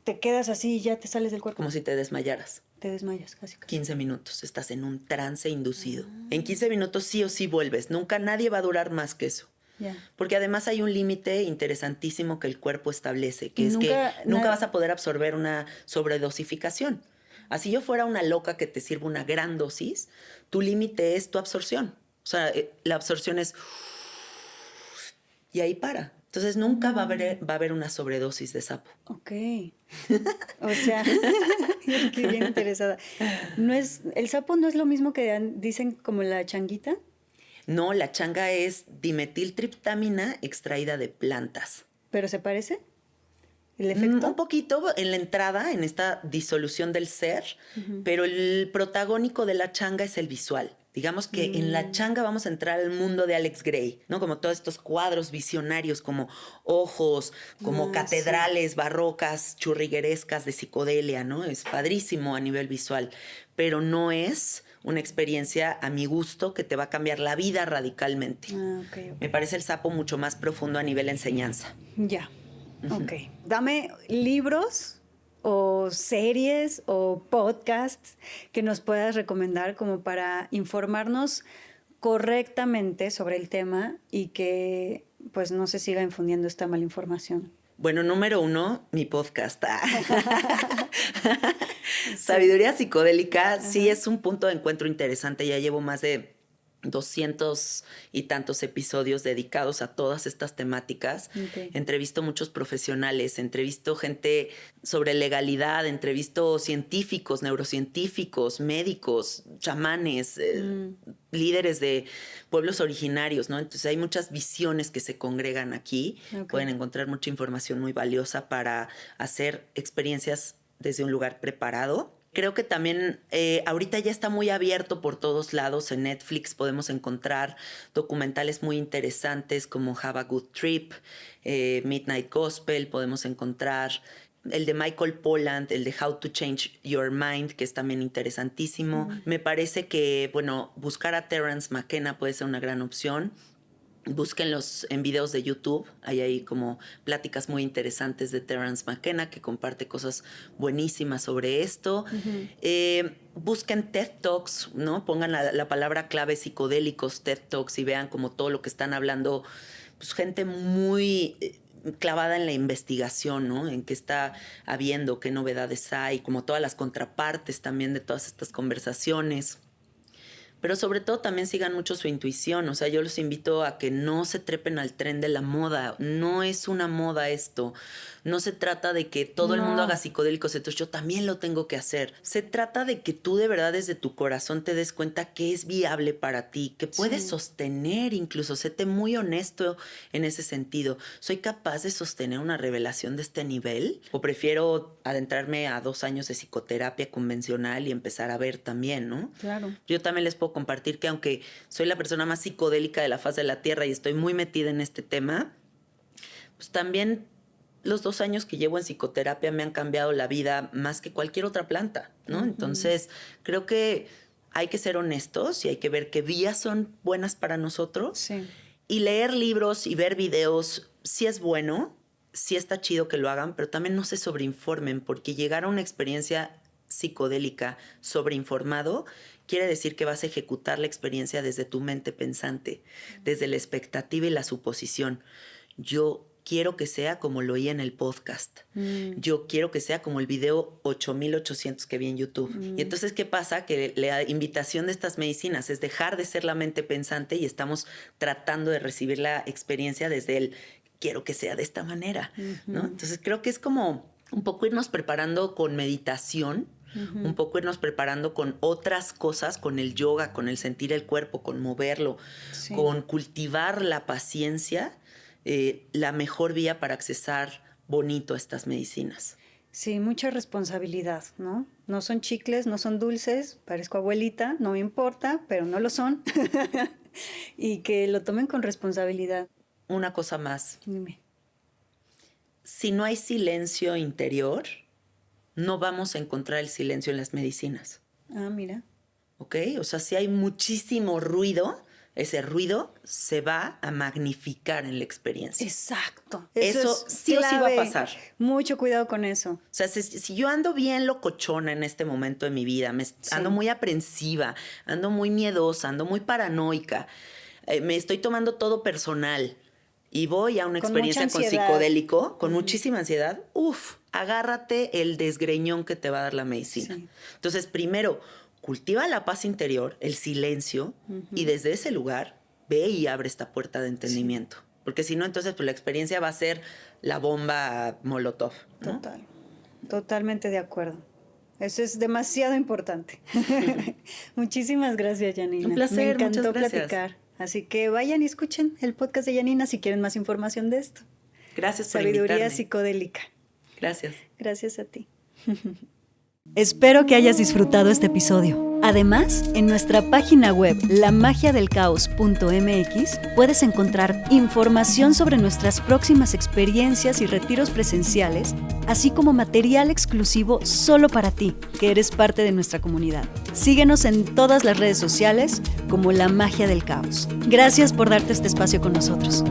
te quedas así y ya te sales del cuerpo. Como si te desmayaras. Te desmayas casi. 15 minutos, estás en un trance inducido. En 15 minutos sí o sí vuelves. Nunca nadie va a durar más que eso. Ya. Porque además hay un límite interesantísimo que el cuerpo establece, que Y es nunca- que nunca na- vas a poder absorber una sobredosificación. Así yo fuera una loca que te sirva una gran dosis, tu límite es tu absorción. O sea, la absorción es... Y ahí para. Entonces nunca va a haber una sobredosis de sapo. Ok. O sea, qué bien interesada. ¿El sapo no es lo mismo que dicen como la changuita? No, la changa es dimetiltriptamina extraída de plantas. ¿Pero se parece? ¿El efecto? Un poquito en la entrada, en esta disolución del ser, pero el protagónico de la changa es el visual. Digamos que en la changa vamos a entrar al mundo de Alex Grey, ¿no? Como todos estos cuadros visionarios, como ojos, como catedrales barrocas, churriguerescas de psicodelia, ¿no? Es padrísimo a nivel visual, pero no es una experiencia a mi gusto que te va a cambiar la vida radicalmente. Ok. Me parece el sapo mucho más profundo a nivel enseñanza. Ya. Ok. Dame libros o series o podcasts que nos puedas recomendar como para informarnos correctamente sobre el tema y que pues no se siga infundiendo esta mala información. Bueno, número 1, mi podcast. Sabiduría psicodélica, sí es un punto de encuentro interesante. Ya llevo más de 200 y tantos episodios dedicados a todas estas temáticas. Okay. Entrevisto muchos profesionales, entrevisto gente sobre legalidad, entrevisto científicos, neurocientíficos, médicos, chamanes, líderes de pueblos originarios, ¿no? Entonces hay muchas visiones que se congregan aquí. Okay. Pueden encontrar mucha información muy valiosa para hacer experiencias desde un lugar preparado. Creo que también ahorita ya está muy abierto por todos lados. En Netflix podemos encontrar documentales muy interesantes como Have a Good Trip, Midnight Gospel, podemos encontrar el de Michael Pollan, el de How to Change Your Mind, que es también interesantísimo. Me parece que, bueno, buscar a Terence McKenna puede ser una gran opción. Búsquenlos en videos de YouTube. Hay como pláticas muy interesantes de Terence McKenna que comparte cosas buenísimas sobre esto. Busquen TED Talks, ¿no? Pongan la palabra clave psicodélicos, TED Talks, y vean como todo lo que están hablando, pues gente muy clavada en la investigación, ¿no? En qué está habiendo, qué novedades hay, como todas las contrapartes también de todas estas conversaciones. Pero sobre todo también sigan mucho su intuición. O sea, yo los invito a que no se trepen al tren de la moda. No es una moda esto. No se trata de que todo el mundo haga psicodélicos, entonces yo también lo tengo que hacer. Se trata de que tú de verdad desde tu corazón te des cuenta que es viable para ti, que puedes sostener incluso. Séte muy honesto en ese sentido. ¿Soy capaz de sostener una revelación de este nivel? ¿O prefiero adentrarme a 2 años de psicoterapia convencional y empezar a ver también, ¿no? Claro. Yo también les puedo compartir que aunque soy la persona más psicodélica de la faz de la Tierra y estoy muy metida en este tema, pues también los 2 años que llevo en psicoterapia me han cambiado la vida más que cualquier otra planta, ¿no? Entonces, creo que hay que ser honestos y hay que ver qué vías son buenas para nosotros. Sí. Y leer libros y ver videos sí es bueno, sí está chido que lo hagan, pero también no se sobreinformen, porque llegar a una experiencia psicodélica sobreinformado quiere decir que vas a ejecutar la experiencia desde tu mente pensante, desde la expectativa y la suposición. Yo quiero que sea como lo oí en el podcast. Yo quiero que sea como el video 8800 que vi en YouTube. Y entonces, ¿qué pasa? Que la invitación de estas medicinas es dejar de ser la mente pensante y estamos tratando de recibir la experiencia desde el quiero que sea de esta manera, ¿no? Entonces, creo que es como un poco irnos preparando con meditación, un poco irnos preparando con otras cosas, con el yoga, con el sentir el cuerpo, con moverlo, con cultivar la paciencia, la mejor vía para accesar bonito a estas medicinas. Sí, mucha responsabilidad, ¿no? No son chicles, no son dulces, parezco abuelita, no me importa, pero no lo son. Y que lo tomen con responsabilidad. una cosa más. Dime. Si no hay silencio interior, no vamos a encontrar el silencio en las medicinas. Ah, mira. ¿Ok? O sea, si hay muchísimo ruido, ese ruido se va a magnificar en la experiencia. Exacto. Eso es sí o sí va a pasar. Mucho cuidado con eso. O sea, si yo ando bien locochona en este momento de mi vida, ando muy aprensiva, ando muy miedosa, ando muy paranoica, me estoy tomando todo personal y voy a una experiencia con psicodélico, con muchísima ansiedad, agárrate el desgreñón que te va a dar la medicina. Sí. Entonces, primero, cultiva la paz interior, el silencio, y desde ese lugar ve y abre esta puerta de entendimiento. Sí. Porque si no, entonces pues, la experiencia va a ser la bomba Molotov, ¿no? Totalmente de acuerdo. Eso es demasiado importante. Muchísimas gracias, Janina. Un placer, me encantó muchas gracias. platicar. Así que vayan y escuchen el podcast de Janina si quieren más información de esto. Gracias por invitarme. Sabiduría psicodélica. Gracias. Gracias a ti. Espero que hayas disfrutado este episodio. Además, en nuestra página web lamagiadelcaos.mx puedes encontrar información sobre nuestras próximas experiencias y retiros presenciales, así como material exclusivo solo para ti, que eres parte de nuestra comunidad. Síguenos en todas las redes sociales como La Magia del Caos. Gracias por darte este espacio con nosotros.